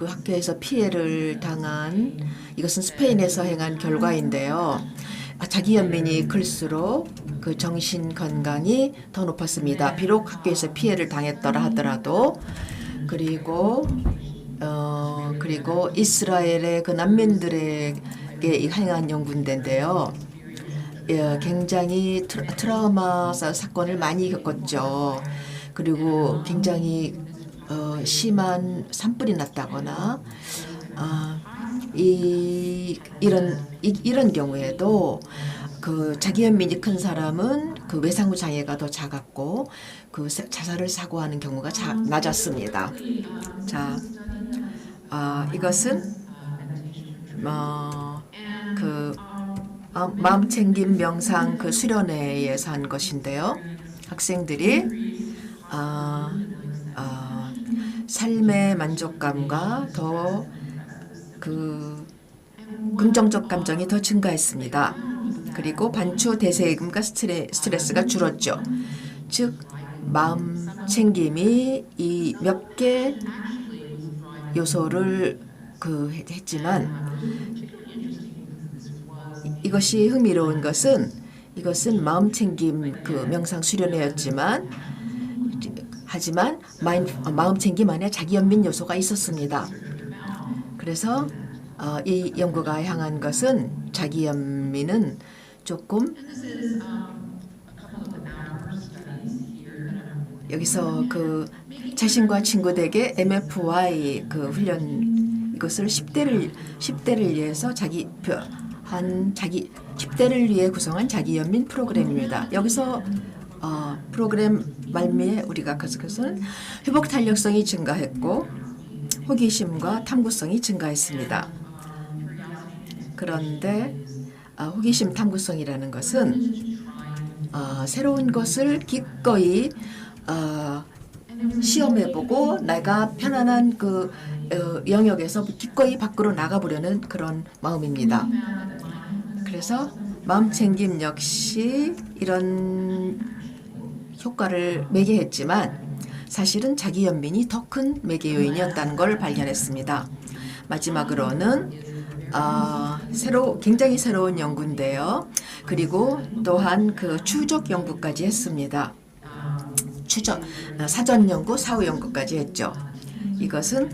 Speaker 3: 학교에서 피해를 당한 이것은 스페인에서 행한 결과인데요. 자기 연민이 클수록 그 정신 건강이 더 높았습니다. 비록 학교에서 피해를 당했더라 하더라도 그리고 이스라엘의 그 난민들에게 행한 연구인데요. 굉장히 트라우마 사건을 많이 겪었죠. 그리고 굉장히 심한 산불이 났다거나 이런 경우에도 그 자기 연민이 큰 사람은 그 외상후 장애가 더 작았고 그 자살을 사고하는 경우가 낮았습니다. 자, 이것은 그 마음챙김 명상 그 수련회에서 한 것인데요. 학생들이 삶의 만족감과 더 그 긍정적 감정이 더 증가했습니다. 그리고 반추 대세임과 스트레스가 줄었죠. 즉 마음 챙김이 이 몇 개 요소를 했지만 이것이 흥미로운 것은 이것은 마음 챙김 그 명상 수련회였지만 하지만 마음 챙김 안에 자기 연민 요소가 있었습니다. 그래서 이 연구가 향한 것은 자기 연민은 조금 여기서 그 자신과 친구들에게 MFY 그 훈련 이것을 10대를 위해서 10대를 위해 구성한 자기 연민 프로그램입니다. 여기서 프로그램 말미에 우리가 그것은 회복 탄력성이 증가했고 호기심과 탐구성이 증가했습니다. 그런데 호기심 탐구성이라는 것은 새로운 것을 기꺼이 시험해보고 내가 편안한 그 영역에서 기꺼이 밖으로 나가보려는 그런 마음입니다. 그래서 마음챙김 역시 이런 효과를 매개했지만 사실은 자기 연민이 더 큰 매개 요인이었다는 걸 발견했습니다. 마지막으로는 굉장히 새로운 연구인데요. 그리고 또한 그 추적 연구까지 했습니다. 사전 연구, 사후 연구까지 했죠. 이것은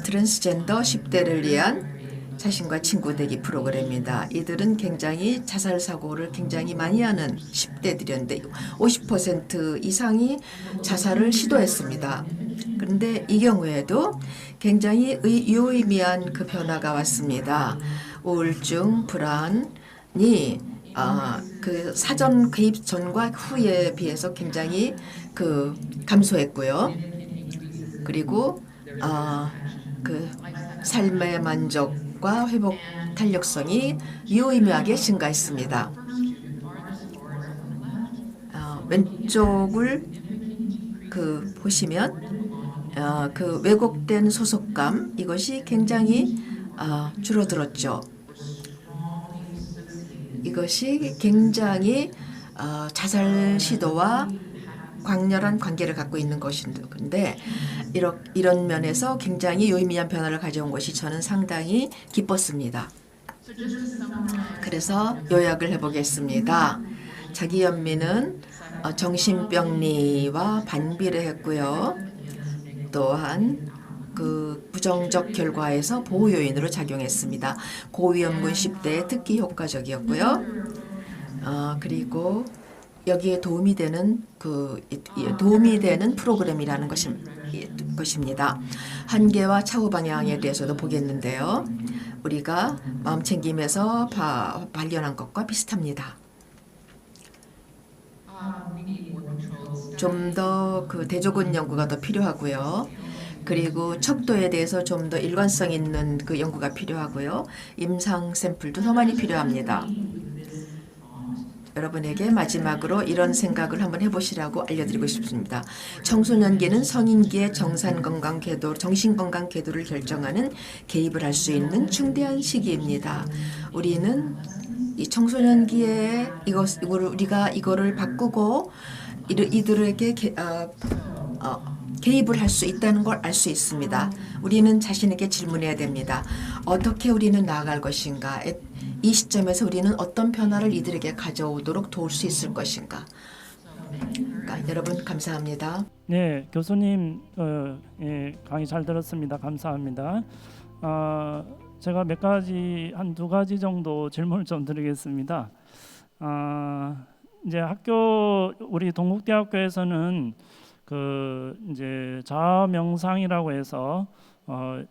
Speaker 3: 트랜스젠더 10대를 위한 자신과 친구 되기 프로그램입니다. 이들은 굉장히 자살 사고를 굉장히 많이 하는 10대들이었는데 50% 이상이 자살을 시도했습니다. 그런데 이 경우에도 굉장히 유의미한 그 변화가 왔습니다. 우울증, 불안이 그 사전 개입 전과 후에 비해서 굉장히 그 감소했고요. 그리고 그 삶의 만족과 회복 탄력성이 유의미하게 증가했습니다. 왼쪽을 그 보시면 그 왜곡된 소속감 이것이 굉장히 줄어들었죠. 이것이 굉장히 자살 시도와 강렬한 관계를 갖고 있는 것인데 이런 면에서 굉장히 유의미한 변화를 가져온 것이 저는 상당히 기뻤습니다. 그래서 요약을 해보겠습니다. 자기 연민은 정신병리와 반비례했고요. 또한 그 부정적 결과에서 보호 요인으로 작용했습니다. 고위험군 10대에 특히 효과적이었고요. 그리고 여기에 도움이 되는 프로그램이라는 것입니다. 한계와 차후 방향에 대해서도 보겠는데요. 우리가 마음챙김에서 발견한 것과 비슷합니다. 좀 더 그 대조군 연구가 더 필요하고요. 그리고 척도에 대해서 좀 더 일관성 있는 그 연구가 필요하고요. 임상 샘플도 더 많이 필요합니다. 여러분에게 마지막으로 이런 생각을 한번 해보시라고 알려드리고 싶습니다. 청소년기는 성인기의 정신건강 궤도를 결정하는 개입을 할 수 있는 중대한 시기입니다. 우리는 이 청소년기에 우리가 이거를 바꾸고 이들에게 개입을 할 수 있다는 걸 알 수 있습니다. 우리는 자신에게 질문해야 됩니다. 어떻게 우리는 나아갈 것인가? 이 시점에서 우리는 어떤 변화를 이들에게 가져오도록 도울 수 있을 것인가? 여러분 감사합니다.
Speaker 1: 네, 교수님 강의 잘 들었습니다. 감사합니다. 제가 한 두 가지 정도 질문을 좀 드리겠습니다. 이제 우리 동국대학교에서는 이제 자아 명상이라고 해서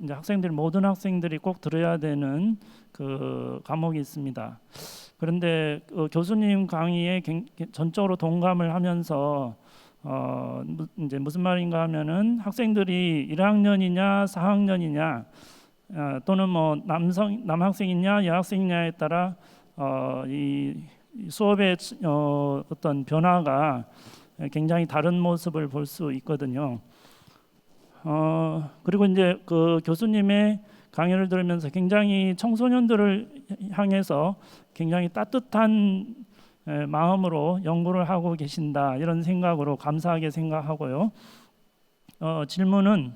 Speaker 1: 이제 모든 학생들이 꼭 들어야 되는 그 과목이 있습니다. 그런데 교수님 강의에 전적으로 동감을 하면서 이제 무슨 말인가 하면은 학생들이 1학년이냐 4학년이냐 또는 뭐 남학생이냐 여학생이냐에 따라 이 수업의 어떤 변화가 굉장히 다른 모습을 볼 수 있거든요. 그리고 이제 그 교수님의 강의를 들으면서 굉장히 청소년들을 향해서 굉장히 따뜻한 마음으로 연구를 하고 계신다 이런 생각으로 감사하게 생각하고요. 질문은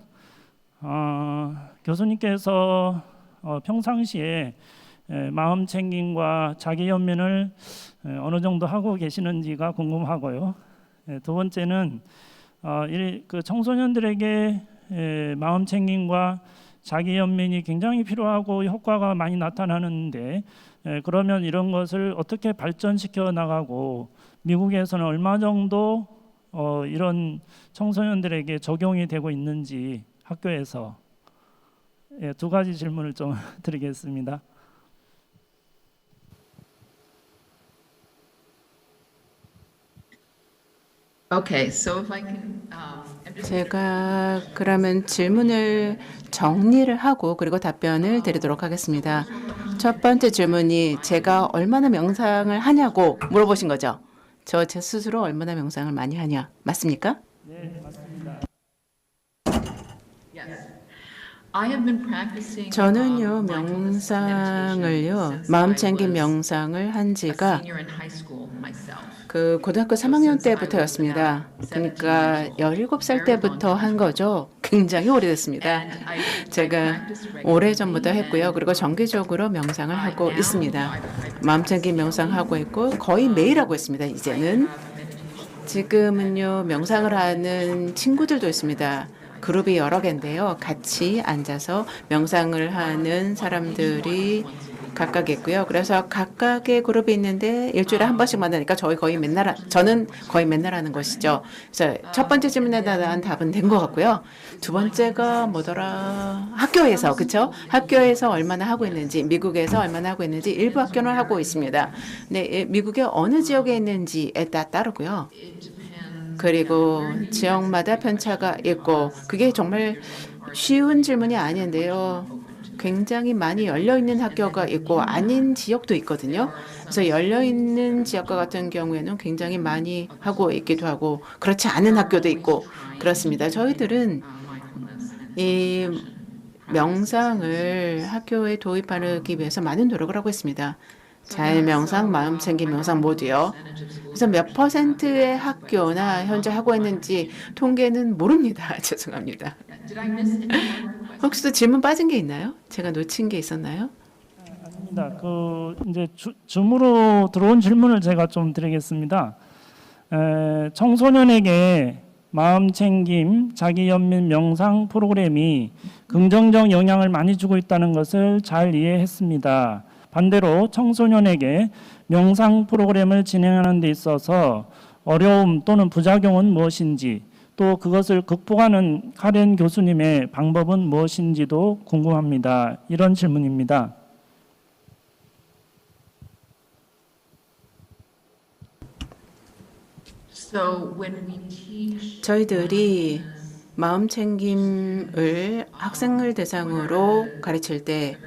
Speaker 1: 교수님께서 평상시에 마음 챙김과 자기 연민을 어느 정도 하고 계시는지가 궁금하고요. 두 번째는 그 청소년들에게 마음 챙김과 자기 연민이 굉장히 필요하고 효과가 많이 나타나는데 그러면 이런 것을 어떻게 발전시켜 나가고 미국에서는 얼마 정도 이런 청소년들에게 적용이 되고 있는지 학교에서 두 가지 질문을 좀 드리겠습니다.
Speaker 4: Okay, so if I can,
Speaker 2: 제가 그러면 질문을 정리를 하고 그리고 답변을 드리도록 하겠습니다. 첫 번째 질문이 제가 얼마나 명상을 하냐고 물어보신 거죠. 제 스스로 얼마나 명상을 많이 하냐 맞습니까?
Speaker 1: 네, 맞습니다.
Speaker 4: yes. I have been practicing
Speaker 2: 저는요,
Speaker 4: mindfulness
Speaker 2: 명상을요,
Speaker 4: meditation since
Speaker 2: 마음
Speaker 4: I
Speaker 2: 챙김
Speaker 4: was
Speaker 2: 명상을 한
Speaker 4: a
Speaker 2: 지가
Speaker 4: senior in high school myself.
Speaker 2: 그 고등학교 3학년 때부터였습니다. 그러니까 17살 때부터 한 거죠. 굉장히 오래됐습니다.
Speaker 4: And
Speaker 2: 제가
Speaker 4: practiced regularly
Speaker 2: 오래전부터 했고요.
Speaker 4: and
Speaker 2: 그리고 정기적으로 명상을 하고
Speaker 4: now
Speaker 2: 있습니다.
Speaker 4: I
Speaker 2: 마음 챙김 명상하고 있고 거의 매일 하고 있습니다. 이제는. 지금은요, 명상을 하는 친구들도 있습니다. 그룹이 여러 개인데요. 같이 앉아서 명상을 하는 사람들이 각각 있고요. 그래서 각각의 그룹이 있는데 일주일에 한 번씩 만나니까 저는 거의 맨날 하는 것이죠. 그래서 첫 번째 질문에 대한 답은 된 것 같고요. 두 번째가 뭐더라? 학교에서, 그쵸? 학교에서 얼마나 하고 있는지, 미국에서 얼마나 하고 있는지 일부 학교는 하고 있습니다. 네, 미국의 어느 지역에 있는지에 따르고요. 그리고 지역마다 편차가 있고 그게 정말 쉬운 질문이 아닌데요. 굉장히 많이 열려있는 학교가 있고 아닌 지역도 있거든요. 그래서 열려있는 지역과 같은 경우에는 굉장히 많이 하고 있기도 하고 그렇지 않은 학교도 있고 그렇습니다. 저희들은 이 명상을 학교에 도입하기 위해서 많은 노력을 하고 있습니다. 자율명상, 마음챙김 명상 모두요. 그래서 몇 퍼센트의 학교나 현재 하고 있는지 통계는 모릅니다. 죄송합니다.
Speaker 4: did I miss any more questions?
Speaker 2: 혹시 또 질문 빠진 게 있나요? 제가 놓친 게 있었나요?
Speaker 1: 아닙니다. 이제 줌으로 들어온 질문을 제가 좀 드리겠습니다. 청소년에게 마음챙김, 자기연민 명상 프로그램이 긍정적 영향을 많이 주고 있다는 것을 잘 이해했습니다. 반대로 청소년에게 명상 프로그램을 진행하는 데 있어서 어려움 또는 부작용은 무엇인지, 또 그것을 극복하는 카렌 교수님의 방법은 무엇인지도 궁금합니다. 이런 질문입니다.
Speaker 4: So when we teach
Speaker 2: 저희들이 마음챙김을 학생을 대상으로 가르칠 때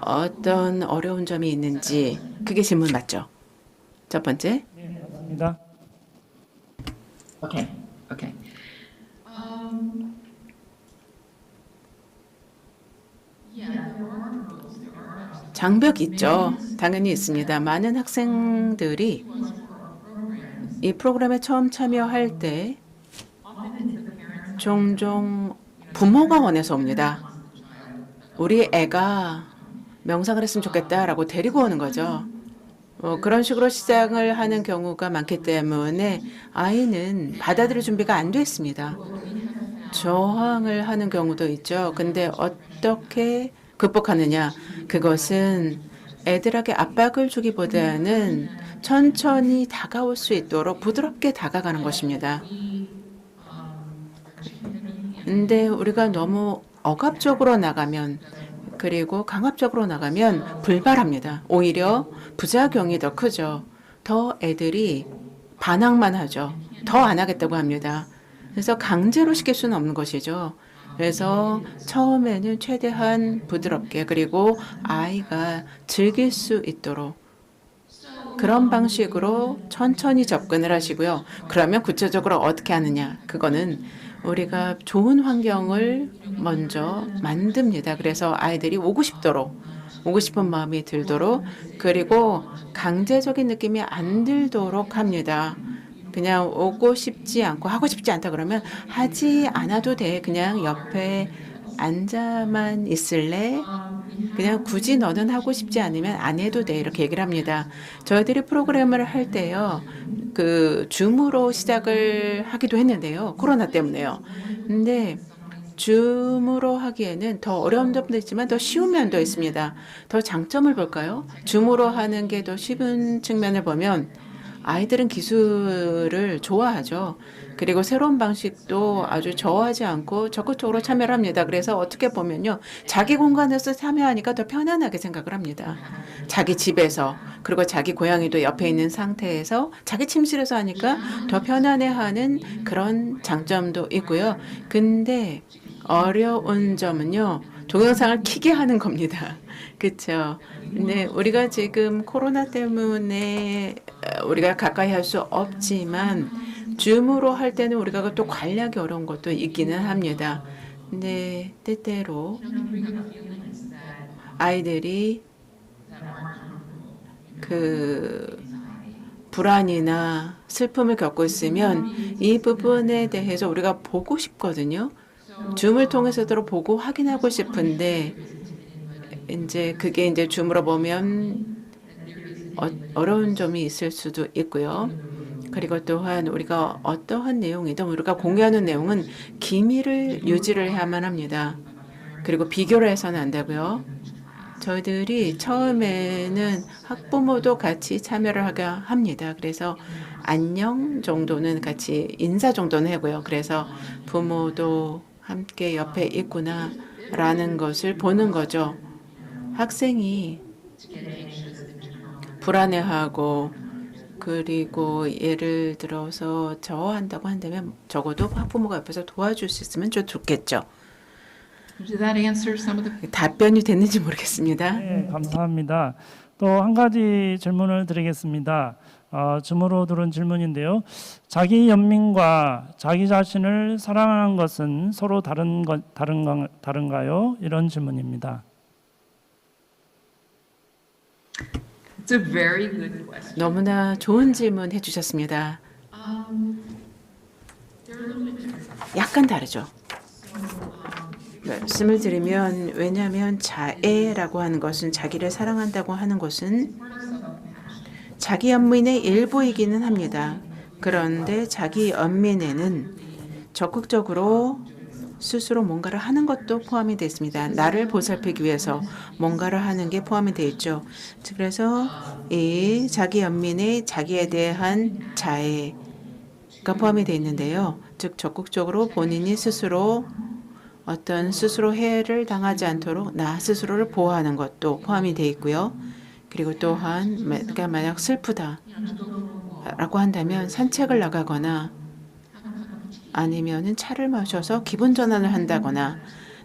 Speaker 2: 어떤 어려운 점이 있는지 그게 질문 맞죠? 첫 번째.
Speaker 1: 맞습니다.
Speaker 4: okay, okay.
Speaker 2: 장벽이 있죠. 당연히 있습니다. 많은 학생들이 이 프로그램에 처음 참여할 때 종종 부모가 원해서 옵니다. 우리 애가 명상을 했으면 좋겠다라고 데리고 오는 거죠. 그런 식으로 시작을 하는 경우가 많기 때문에 아이는 받아들일 준비가 안 됐습니다. 저항을 하는 경우도 있죠. 근데 어떻게 극복하느냐? 그것은 애들에게 압박을 주기보다는 천천히 다가올 수 있도록 부드럽게 다가가는 것입니다. 근데 우리가 너무 억압적으로 나가면 그리고 강압적으로 나가면 불발합니다. 오히려 부작용이 더 크죠. 더 애들이 반항만 하죠. 더 안 하겠다고 합니다. 그래서 강제로 시킬 수는 없는 것이죠. 그래서 처음에는 최대한 부드럽게 그리고 아이가 즐길 수 있도록 그런 방식으로 천천히 접근을 하시고요. 그러면 구체적으로 어떻게 하느냐? 그거는 우리가 좋은 환경을 먼저 만듭니다. 그래서 아이들이 오고 싶은 마음이 들도록 그리고 강제적인 느낌이 안 들도록 합니다. 그냥 오고 싶지 않고 하고 싶지 않다 그러면 하지 않아도 돼. 그냥 옆에 앉아만 있을래? 그냥 굳이 너는 하고 싶지 않으면 안 해도 돼. 이렇게 얘기를 합니다. 저희들이 프로그램을 할 때요. 그 줌으로 시작을 하기도 했는데요. 코로나 때문에요. 근데 줌으로 하기에는 더 어려운 점도 있지만 더 쉬운 면도 있습니다. 더 장점을 볼까요? 줌으로 하는 게 더 쉬운 측면을 보면 아이들은 기술을 좋아하죠. 그리고 새로운 방식도 아주 저하지 않고 적극적으로 참여를 합니다. 그래서 어떻게 보면요. 자기 공간에서 참여하니까 더 편안하게 생각을 합니다. 자기 집에서 그리고 자기 고양이도 옆에 있는 상태에서 자기 침실에서 하니까 더 편안해하는 그런 장점도 있고요. 근데 어려운 점은요. 동영상을 켜게 하는 겁니다. 그렇죠. 네, 우리가 지금 코로나 때문에 우리가 가까이 할 수 없지만 줌으로 할 때는 우리가 또 관리하기 어려운 것도 있기는 합니다. 내 뜻대로 아이들이 그 불안이나 슬픔을 겪고 있으면 이 부분에 대해서 우리가 보고 싶거든요. 줌을 통해서도 보고 확인하고 싶은데 이제 그게 이제 줌으로 보면 어려운 점이 있을 수도 있고요. 그리고 또한 우리가 어떠한 내용이든 우리가 공유하는 내용은 기밀을 유지를 해야만 합니다. 그리고 비교를 해서는 안 되고요. 저희들이 처음에는 학부모도 같이 참여를 하게 합니다. 그래서 안녕 정도는 같이 인사 정도는 하고요. 그래서 부모도 함께 옆에 있구나라는 것을 보는 거죠. 학생이 불안해하고 그리고 예를 들어서 저한다고 한다면 적어도 학부모가 옆에서 도와줄 수 있으면 좀 좋겠죠.
Speaker 4: Did that answer some of the?
Speaker 2: 답변이 됐는지 모르겠습니다.
Speaker 1: 네, 감사합니다. 또 한 가지 질문을 드리겠습니다. 줌으로 들은 질문인데요. 자기 연민과 자기 자신을 사랑하는 것은 서로 다른가요? 이런 질문입니다.
Speaker 4: It's a very good question.
Speaker 2: 너무나 좋은 질문 해주셨습니다. 약간 다르죠. 말씀을 드리면 왜냐하면 자애라고 하는 것은 자기를 사랑한다고 하는 것은 자기 연민의 일부이기는 합니다. 그런데 자기 연민에는 적극적으로 스스로 뭔가를 하는 것도 포함이 되어 있습니다. 나를 보살피기 위해서 뭔가를 하는 게 포함이 되어 있죠. 그래서 이 자기 연민에 자기에 대한 자애가 포함이 되어 있는데요. 즉 적극적으로 본인이 스스로 어떤 스스로 해를 당하지 않도록 나 스스로를 보호하는 것도 포함이 되어 있고요. 그리고 또한 그러니까 만약 슬프다라고 한다면 산책을 나가거나 아니면은 차를 마셔서 기분 전환을 한다거나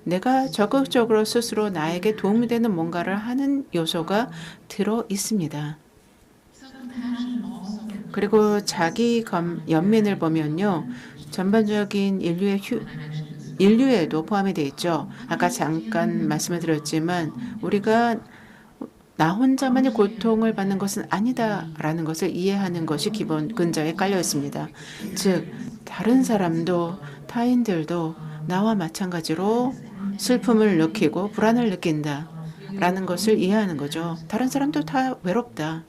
Speaker 2: 내가 적극적으로 스스로 나에게 도움이 되는 뭔가를 하는 요소가 들어 있습니다. 그리고 자기 연민을 보면요. 전반적인 인류에도 포함이 되어 있죠. 아까 잠깐 말씀을 드렸지만 우리가 나 혼자만이 고통을 받는 것은 아니다라는 것을 이해하는 것이 기본 근저에 깔려 있습니다. 즉 다른 사람도 타인들도 나와 마찬가지로 슬픔을 느끼고 불안을 느낀다라는 것을 이해하는 거죠. 다른 사람도 다 외롭다.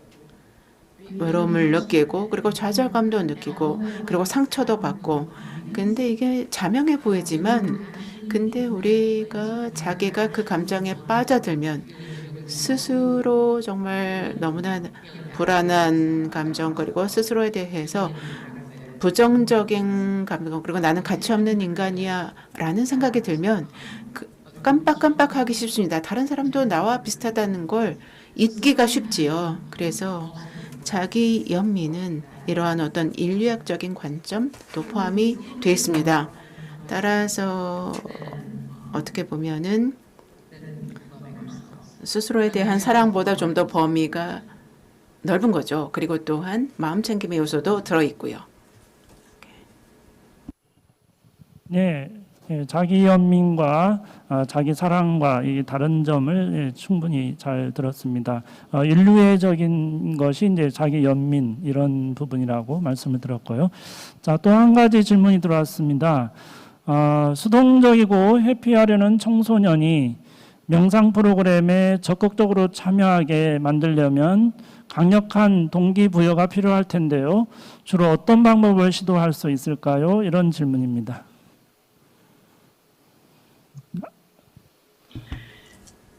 Speaker 2: 외로움을 느끼고 그리고 좌절감도 느끼고 그리고 상처도 받고 근데 이게 자명해 보이지만 근데 우리가 자기가 그 감정에 빠져들면 스스로 정말 너무나 불안한 감정 그리고 스스로에 대해서 부정적인 감정 그리고 나는 가치 없는 인간이야 라는 생각이 들면 깜빡깜빡하기 쉽습니다. 다른 사람도 나와 비슷하다는 걸 잊기가 쉽지요. 그래서 자기 연민은 이러한 어떤 인류학적인 관점도 포함이 되어 있습니다. 따라서 어떻게 보면은 스스로에 대한 사랑보다 좀 더 범위가 넓은 거죠. 그리고 또한 마음 챙김의 요소도 들어있고요.
Speaker 1: 네, 자기 연민과 자기 사랑과 이 다른 점을 충분히 잘 들었습니다. 인류애적인 것이 이제 자기 연민 이런 부분이라고 말씀을 드렸고요. 자, 또 한 가지 질문이 들어왔습니다. 수동적이고 회피하려는 청소년이 명상 프로그램에 적극적으로 참여하게 만들려면 강력한 동기부여가 필요할 텐데요. 주로 어떤 방법을 시도할 수 있을까요? 이런 질문입니다.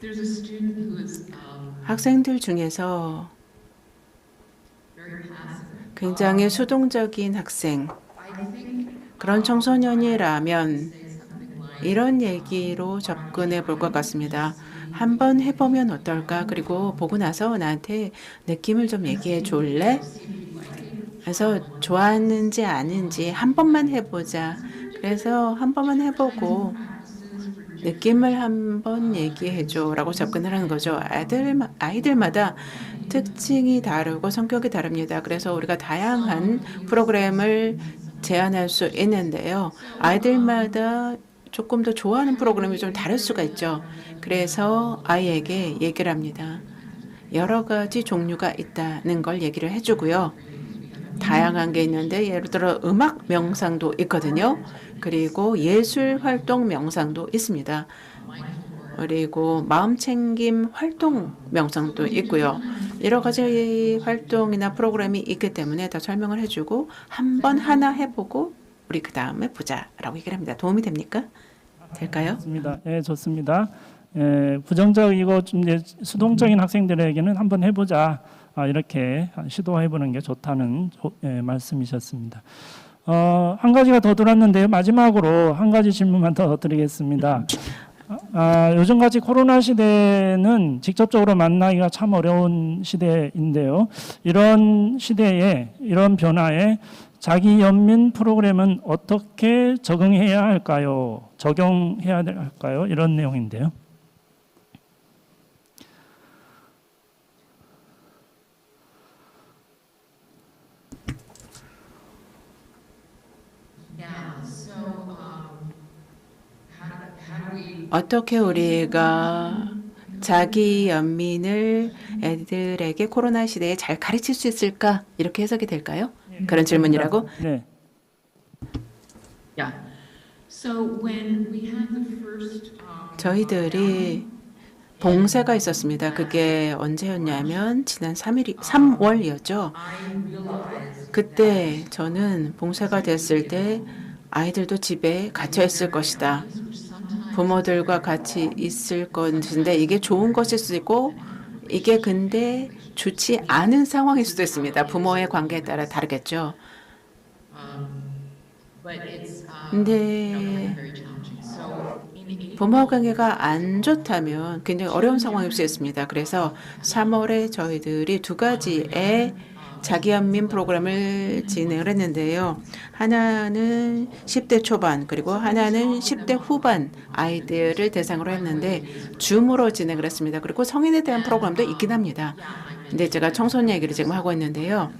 Speaker 4: There's a student who is
Speaker 2: 학생들 중에서
Speaker 4: very passive.
Speaker 2: 굉장히 수동적인 학생, 그런 청소년이라면 이런 얘기로 접근해 볼 것 같습니다. 한번 해보면 어떨까? 그리고 보고 나서 나한테 느낌을 좀 얘기해 줄래? 그래서 좋아하는지 아닌지 한 번만 해보자. 그래서 한 번만 해보고 느낌을 한번 얘기해줘 라고 접근을 하는 거죠. 아이들마다 특징이 다르고 성격이 다릅니다. 그래서 우리가 다양한 프로그램을 제안할 수 있는데요. 아이들마다 조금 더 좋아하는 프로그램이 좀 다를 수가 있죠. 그래서 아이에게 얘기를 합니다. 여러 가지 종류가 있다는 걸 얘기를 해주고요. 다양한 게 있는데 예를 들어 음악 명상도 있거든요. 그리고 예술 활동 명상도 있습니다. 그리고 마음챙김 활동 명상도 있고요. 여러 가지 활동이나 프로그램이 있기 때문에 더 설명을 해주고 한번 하나 해보고 우리 그 다음에 보자라고 얘기를 합니다. 도움이 됩니까? 될까요?
Speaker 1: 좋습니다. 예, 좋습니다. 부정적이고 좀 이제 수동적인 학생들에게는 한번 해보자. 이렇게 시도해보는 게 좋다는 말씀이셨습니다. 한 가지가 더 들었는데요. 마지막으로 한 가지 질문만 더 드리겠습니다. 요즘같이 코로나 시대는 직접적으로 만나기가 참 어려운 시대인데요. 이런 시대에 이런 변화에 자기 연민 프로그램은 어떻게 적응해야 할까요? 적용해야 할까요? 이런 내용인데요.
Speaker 2: 어떻게 우리가 자기 연민을 애들에게 코로나 시대에 잘 가르칠 수 있을까? 이렇게 해석이 될까요? 그런 질문이라고?
Speaker 1: 네.
Speaker 4: Yeah. So when we had the first
Speaker 2: 저희들이 봉사가 있었습니다. 그게 언제였냐면 지난 3월이었죠. 그때 저는 봉사가 됐을 때 아이들도 집에 갇혀 있을 것이다. 부모들과 같이 있을 것인데 이게 좋은 것일 수도 있고 이게 근데 좋지 않은 상황일 수도 있습니다. 부모의 관계에 따라 다르겠죠. 근데 부모 관계가 안 좋다면 굉장히 어려운 상황일 수 있습니다. 그래서 3월에 저희들이 두 가지의 자기연민 프로그램을 진행을 했는데요. 하나는 10대 초반 그리고 하나는 10대 후반 아이들을 대상으로 했는데 줌으로 진행을 했습니다. 그리고 성인에 대한 프로그램도 있긴 합니다. 근데 제가 청소년 얘기를 지금 하고 있는데요.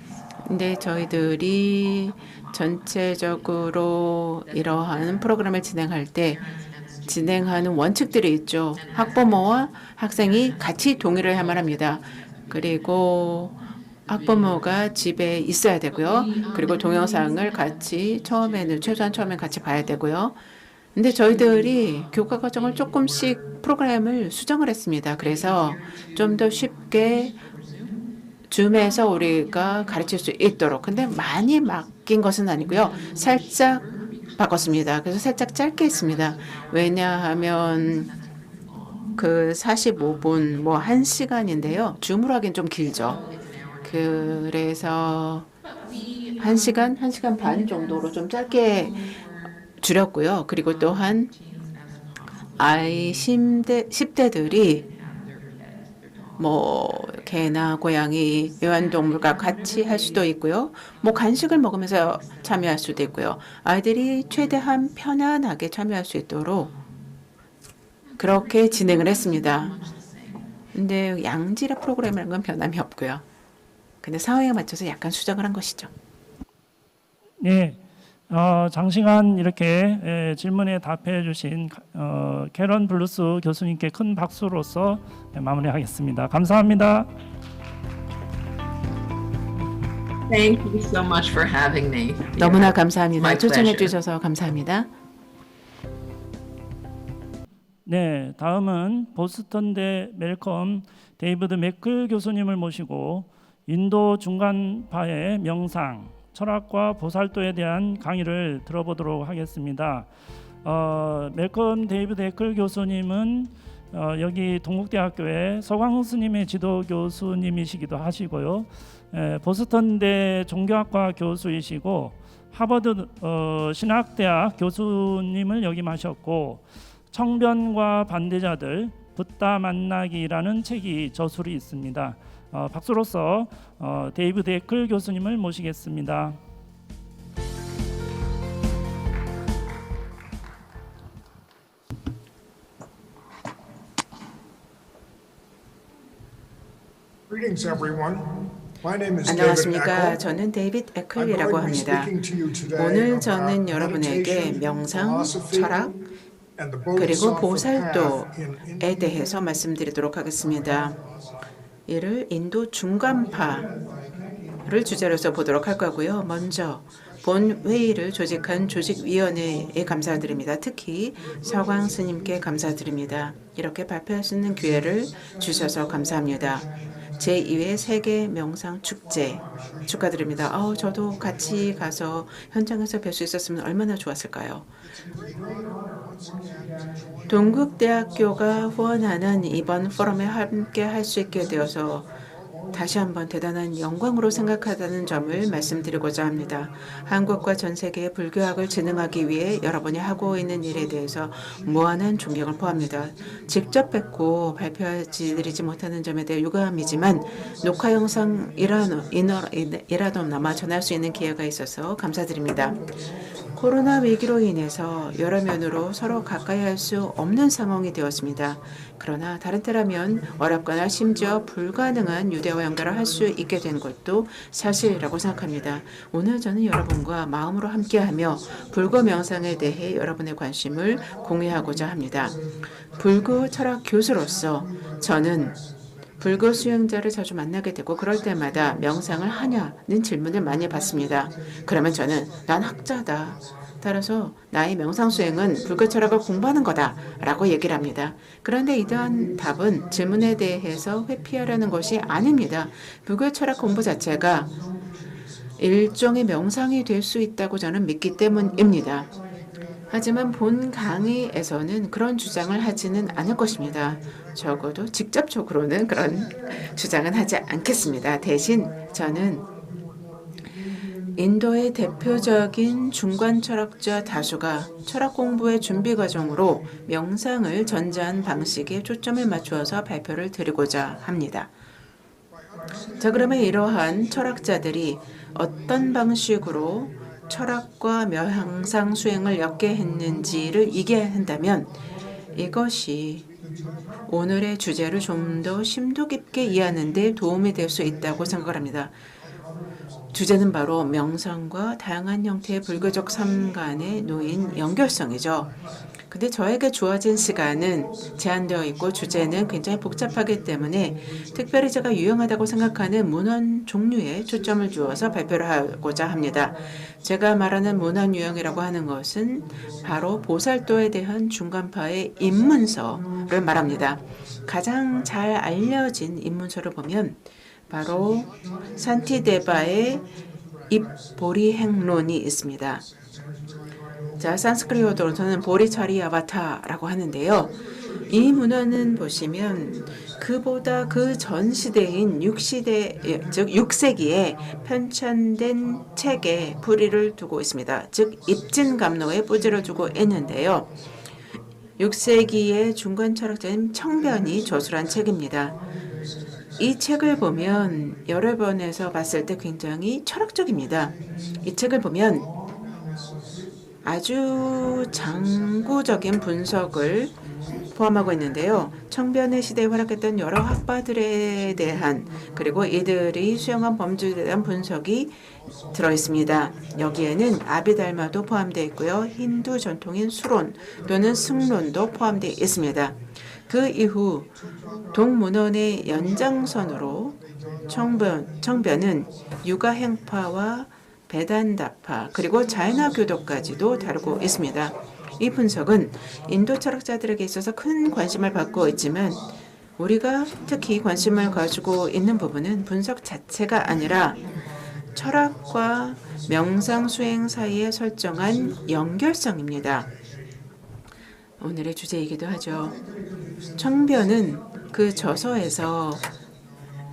Speaker 2: 근데 저희들이 전체적으로 이러한 프로그램을 진행할 때 진행하는 원칙들이 있죠. 학부모와 학생이 같이 동의를 해야만 합니다. 그리고 학부모가 집에 있어야 되고요. 그리고 동영상을 같이 최소한 처음엔 같이 봐야 되고요. 근데 저희들이 교과 과정을 조금씩 프로그램을 수정을 했습니다. 그래서 좀 더 쉽게 줌에서 우리가 가르칠 수 있도록. 근데 많이 맡긴 것은 아니고요. 살짝 바꿨습니다. 그래서 살짝 짧게 했습니다. 왜냐하면 그 45분 뭐 1시간인데요. 줌으로 하기엔 좀 길죠. 그래서 1시간, 1시간 반 정도로 좀 짧게 줄였고요. 그리고 또한 아이 10대들이 뭐 개나 고양이, 애완동물과 같이 할 수도 있고요. 뭐 간식을 먹으면서 참여할 수도 있고요. 아이들이 최대한 편안하게 참여할 수 있도록 그렇게 진행을 했습니다. 근데 양질의 프로그램이라는 건 변함이 없고요. 근데 상황에 맞춰서 약간 수정을 한 것이죠.
Speaker 1: 네. 장시간 이렇게 질문에 답해 주신 캐런 블루스 교수님께 큰 박수로서 마무리하겠습니다. 감사합니다.
Speaker 4: Thank you so much for having me.
Speaker 2: 너무나 감사합니다.
Speaker 4: My
Speaker 2: 초청해
Speaker 4: pleasure.
Speaker 2: 주셔서 감사합니다.
Speaker 1: 네, 다음은 보스턴대 멜컴 데이비드 맥클 교수님을 모시고 인도 중간파의 명상, 철학과 보살도에 대한 강의를 들어보도록 하겠습니다. 멜컴 데이비드 맥클 교수님은 여기 동국대학교의 서광훈 스님의 지도 교수님이시기도 하시고요. 보스턴대 종교학과 교수이시고 하버드 신학대학 교수님을 역임하셨고 청변과 반대자들 붓다 만나기라는 책이 저술이 있습니다. 박수로서 데이비드 에클 교수님을 모시겠습니다.
Speaker 5: Greetings, everyone. My name is David
Speaker 2: 안녕하십니까.
Speaker 5: Eckel.
Speaker 2: 저는 데이비드
Speaker 5: I'm
Speaker 2: 에클이라고
Speaker 5: going to be
Speaker 2: 합니다.
Speaker 5: speaking to you today
Speaker 2: 오늘
Speaker 5: about
Speaker 2: 저는 여러분에게
Speaker 5: meditation,
Speaker 2: 명상,
Speaker 5: philosophy,
Speaker 2: 철학,
Speaker 5: and the
Speaker 2: 그리고
Speaker 5: Bodhisattva path in
Speaker 2: 보살도에
Speaker 5: India.
Speaker 2: 대해서 말씀드리도록 하겠습니다. 이를 인도 중간파를 주제로서 보도록 할 거고요. 먼저 본 회의를 조직한 조직위원회에 감사드립니다. 특히 서광 스님께 감사드립니다. 이렇게 발표할 수 있는 기회를 주셔서 감사합니다. 제2회 세계 명상 축제 축하드립니다. 저도 같이 가서 현장에서 뵐 수 있었으면 얼마나 좋았을까요? 동국대학교가 후원하는 이번 포럼에 함께 할 수 있게 되어서 다시 한번 대단한 영광으로 생각하다는 점을 말씀드리고자 합니다. 한국과 전 세계의 불교학을 진흥하기 위해 여러분이 하고 있는 일에 대해서 무한한 존경을 포함합니다. 직접 뵙고 발표드리지 못하는 점에 대해 유감이지만 녹화 영상이라도나마 전할 수 있는 기회가 있어서 감사드립니다. 코로나 위기로 인해서 여러 면으로 서로 가까이 할 수 없는 상황이 되었습니다. 그러나 다른 때라면 어렵거나 심지어 불가능한 유대와 연결을 할 수 있게 된 것도 사실이라고 생각합니다. 오늘 저는 여러분과 마음으로 함께하며 불교 명상에 대해 여러분의 관심을 공유하고자 합니다. 불교 철학 교수로서 저는 불교 수행자를 자주 만나게 되고 그럴 때마다 명상을 하냐는 질문을 많이 받습니다. 그러면 저는 난 학자다. 따라서 나의 명상 수행은 불교 철학을 공부하는 거다라고 얘기를 합니다. 그런데 이러한 답은 질문에 대해서 회피하려는 것이 아닙니다. 불교 철학 공부 자체가 일종의 명상이 될 수 있다고 저는 믿기 때문입니다. 하지만 본 강의에서는 그런 주장을 하지는 않을 것입니다. 적어도 직접적으로는 그런 주장은 하지 않겠습니다. 대신 저는 인도의 대표적인 중간 철학자 다수가 철학 공부의 준비 과정으로 명상을 전제한 방식에 초점을 맞추어서 발표를 드리고자 합니다. 자, 그러면 이러한 철학자들이 어떤 방식으로 철학과 명상 수행을 엮게 했는지를 이해한다면 이것이 오늘의 주제를 좀 더 심도 깊게 이해하는 데 도움이 될 수 있다고 생각합니다. 주제는 바로 명상과 다양한 형태의 불교적 삶 간에 놓인 연결성이죠. 근데 저에게 주어진 시간은 제한되어 있고 주제는 굉장히 복잡하기 때문에 특별히 제가 유용하다고 생각하는 문헌 종류에 초점을 주어서 발표를 하고자 합니다. 제가 말하는 문헌 유형이라고 하는 것은 바로 보살도에 대한 중간파의 입문서를 말합니다. 가장 잘 알려진 입문서를 보면 바로 산티데바의 입보리행론이 있습니다. 자, 산스크리트어로는 보리차리아바타라고 하는데요. 이 문헌은 보시면 그보다 그 전 시대인 6세기에 편찬된 책에 뿌리를 두고 있습니다. 즉 입진감로에 뿌리를 두고 있는데요. 6세기의 중간 철학자인 청변이 저술한 책입니다. 이 책을 보면 여러 번에서 봤을 때 굉장히 철학적입니다. 이 책을 보면 아주 장구적인 분석을 포함하고 있는데요. 청변의 시대에 활약했던 여러 학파들에 대한 그리고 이들이 수행한 범주에 대한 분석이 들어있습니다. 여기에는 아비달마도 포함되어 있고요. 힌두 전통인 수론 또는 승론도 포함되어 있습니다. 그 이후 동문헌의 연장선으로 청변은 유가행파와 베단다파 그리고 자이나 교도까지도 다루고 있습니다. 이 분석은 인도 철학자들에게 있어서 큰 관심을 받고 있지만 우리가 특히 관심을 가지고 있는 부분은 분석 자체가 아니라 철학과 명상 수행 사이에 설정한 연결성입니다. 오늘의 주제이기도 하죠. 청변은 그 저서에서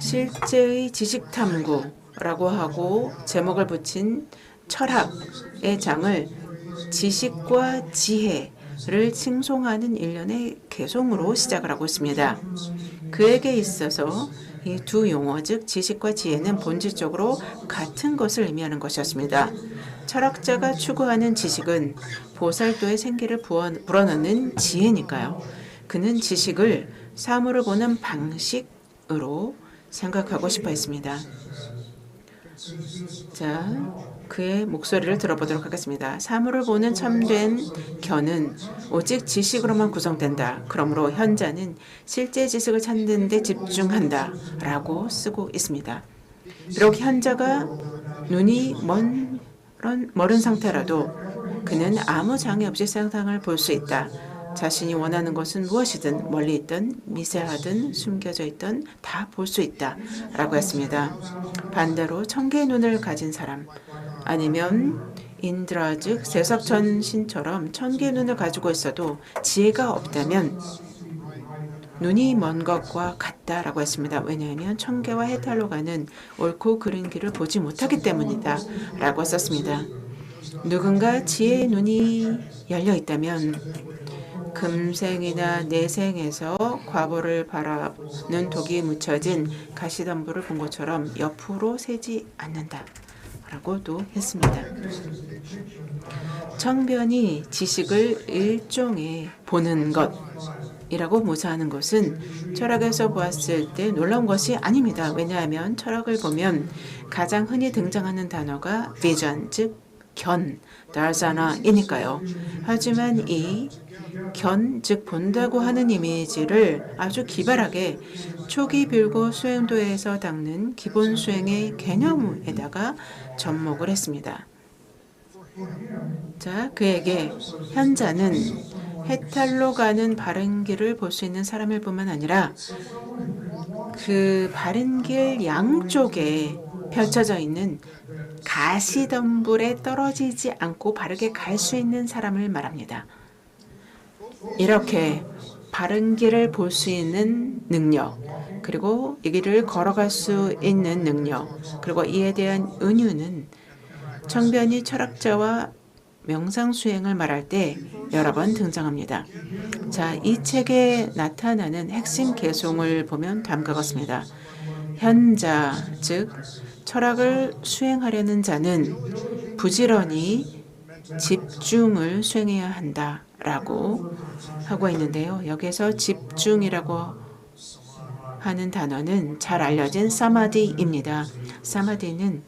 Speaker 2: 실제의 지식탐구라고 하고 제목을 붙인 철학의 장을 지식과 지혜를 칭송하는 일련의 개송으로 시작을 하고 있습니다. 그에게 있어서 이 두 용어 즉 지식과 지혜는 본질적으로 같은 것을 의미하는 것이었습니다. 철학자가 추구하는 지식은 보살도의 생기를 불어넣는 지혜니까요. 그는 지식을 사물을 보는 방식으로 생각하고 싶어 했습니다. 자, 그의 목소리를 들어보도록 하겠습니다. 사물을 보는 참된 견은 오직 지식으로만 구성된다. 그러므로 현자는 실제 지식을 찾는 데 집중한다. 라고 쓰고 있습니다. 비록 현자가 눈이 멀은 상태라도 그는 아무 장애 없이 세상을 볼 수 있다. 자신이 원하는 것은 무엇이든 멀리 있든 미세하든 숨겨져 있든 다 볼 수 있다. 라고 했습니다. 반대로 천개의 눈을 가진 사람 아니면 인드라 즉 세석천신처럼 천개의 눈을 가지고 있어도 지혜가 없다면 눈이 먼 것과 같다라고 했습니다. 왜냐하면 천개와 해탈로 가는 옳고 그른 길을 보지 못하기 때문이다 라고 썼습니다. 누군가 지혜의 눈이 열려 있다면 금생이나 내생에서 과보를 바라는 독이 묻혀진 가시덤불을 본 것처럼 옆으로 새지 않는다 라고도 했습니다. 청변이 지식을 일종의 보는 것이라고 묘사하는 것은 철학에서 보았을 때 놀라운 것이 아닙니다. 왜냐하면 철학을 보면 가장 흔히 등장하는 단어가 vision, 즉 견, 다르사나이니까요. 하지만 이 견, 즉 본다고 하는 이미지를 아주 기발하게 초기 빌고 수행도에서 닦는 기본 수행의 개념에다가 접목을 했습니다. 자, 그에게 현자는 해탈로 가는 바른 길을 볼 수 있는 사람일 뿐만 아니라 그 바른 길 양쪽에 펼쳐져 있는 가시덤불에 떨어지지 않고 바르게 갈 수 있는 사람을 말합니다. 이렇게 바른 길을 볼 수 있는 능력, 그리고 이 길을 걸어갈 수 있는 능력, 그리고 이에 대한 은유는 청변이 철학자와 명상 수행을 말할 때 여러 번 등장합니다. 자, 이 책에 나타나는 핵심 개송을 보면 다음과 같습니다. 현자, 즉 철학을 수행하려는 자는 부지런히 집중을 수행해야 한다라고 하고 있는데요. 여기서 집중이라고 하는 단어는 잘 알려진 사마디입니다. 사마디는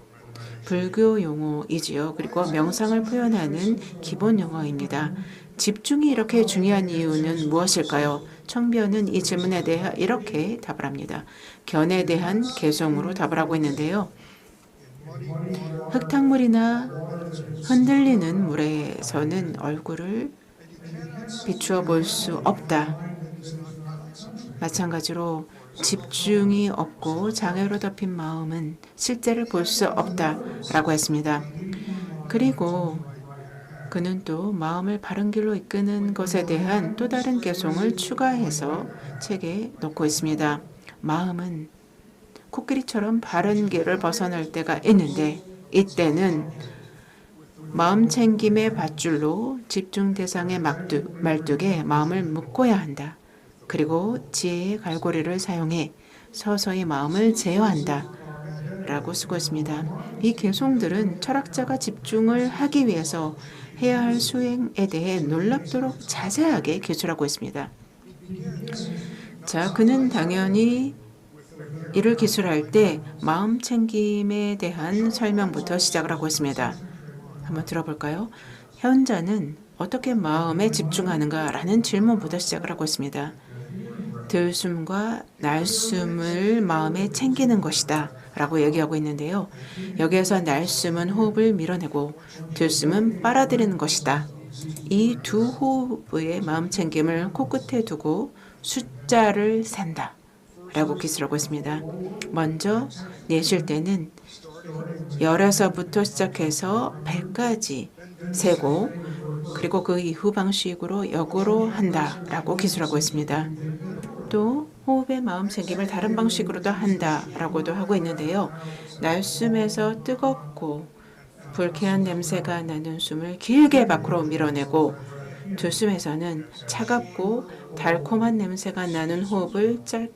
Speaker 2: 불교 용어이지요. 그리고 명상을 표현하는 기본 용어입니다. 집중이 이렇게 중요한 이유는 무엇일까요? 청변은 이 질문에 대해 이렇게 답을 합니다. 견에 대한 개성으로 답을 하고 있는데요. 흙탕물이나 흔들리는 물에서는 얼굴을 비추어 볼 수 없다. 마찬가지로 집중이 없고 장애로 덮인 마음은 실제를 볼 수 없다라고 했습니다. 그리고 그는 또 마음을 바른 길로 이끄는 것에 대한 또 다른 개송을 추가해서 책에 놓고 있습니다. 마음은 코끼리처럼 바른 길을 벗어날 때가 있는데 이때는 마음 챙김의 밧줄로 집중 대상의 말뚝에 마음을 묶어야 한다. 그리고 지혜의 갈고리를 사용해 서서히 마음을 제어한다. 라고 쓰고 있습니다. 이 개송들은 철학자가 집중을 하기 위해서 해야 할 수행에 대해 놀랍도록 자세하게 기술하고 있습니다. 자, 그는 당연히 이를 기술할 때 마음 챙김에 대한 설명부터 시작을 하고 있습니다. 한번 들어볼까요? 현자는 어떻게 마음에 집중하는가라는 질문부터 시작을 하고 있습니다. 들숨과 날숨을 마음에 챙기는 것이다 라고 얘기하고 있는데요. 여기에서 날숨은 호흡을 밀어내고 들숨은 빨아들이는 것이다. 이 두 호흡의 마음 챙김을 코끝에 두고 숫자를 센다 라고 기술하고 있습니다. 먼저 내쉴 때는 10에서부터 시작해서 100까지 세고 그리고 그 이후 방식으로 역으로 한다라고 기술하고 있습니다. 또 호흡의 마음 챙김을 다른 방식으로도 한다라고도 하고 있는데요. 날숨에서 뜨겁고 불쾌한 냄새가 나는 숨을 길게 밖으로 밀어내고 들숨에서는 차갑고 달콤한 냄새가 나는 호흡을 짧게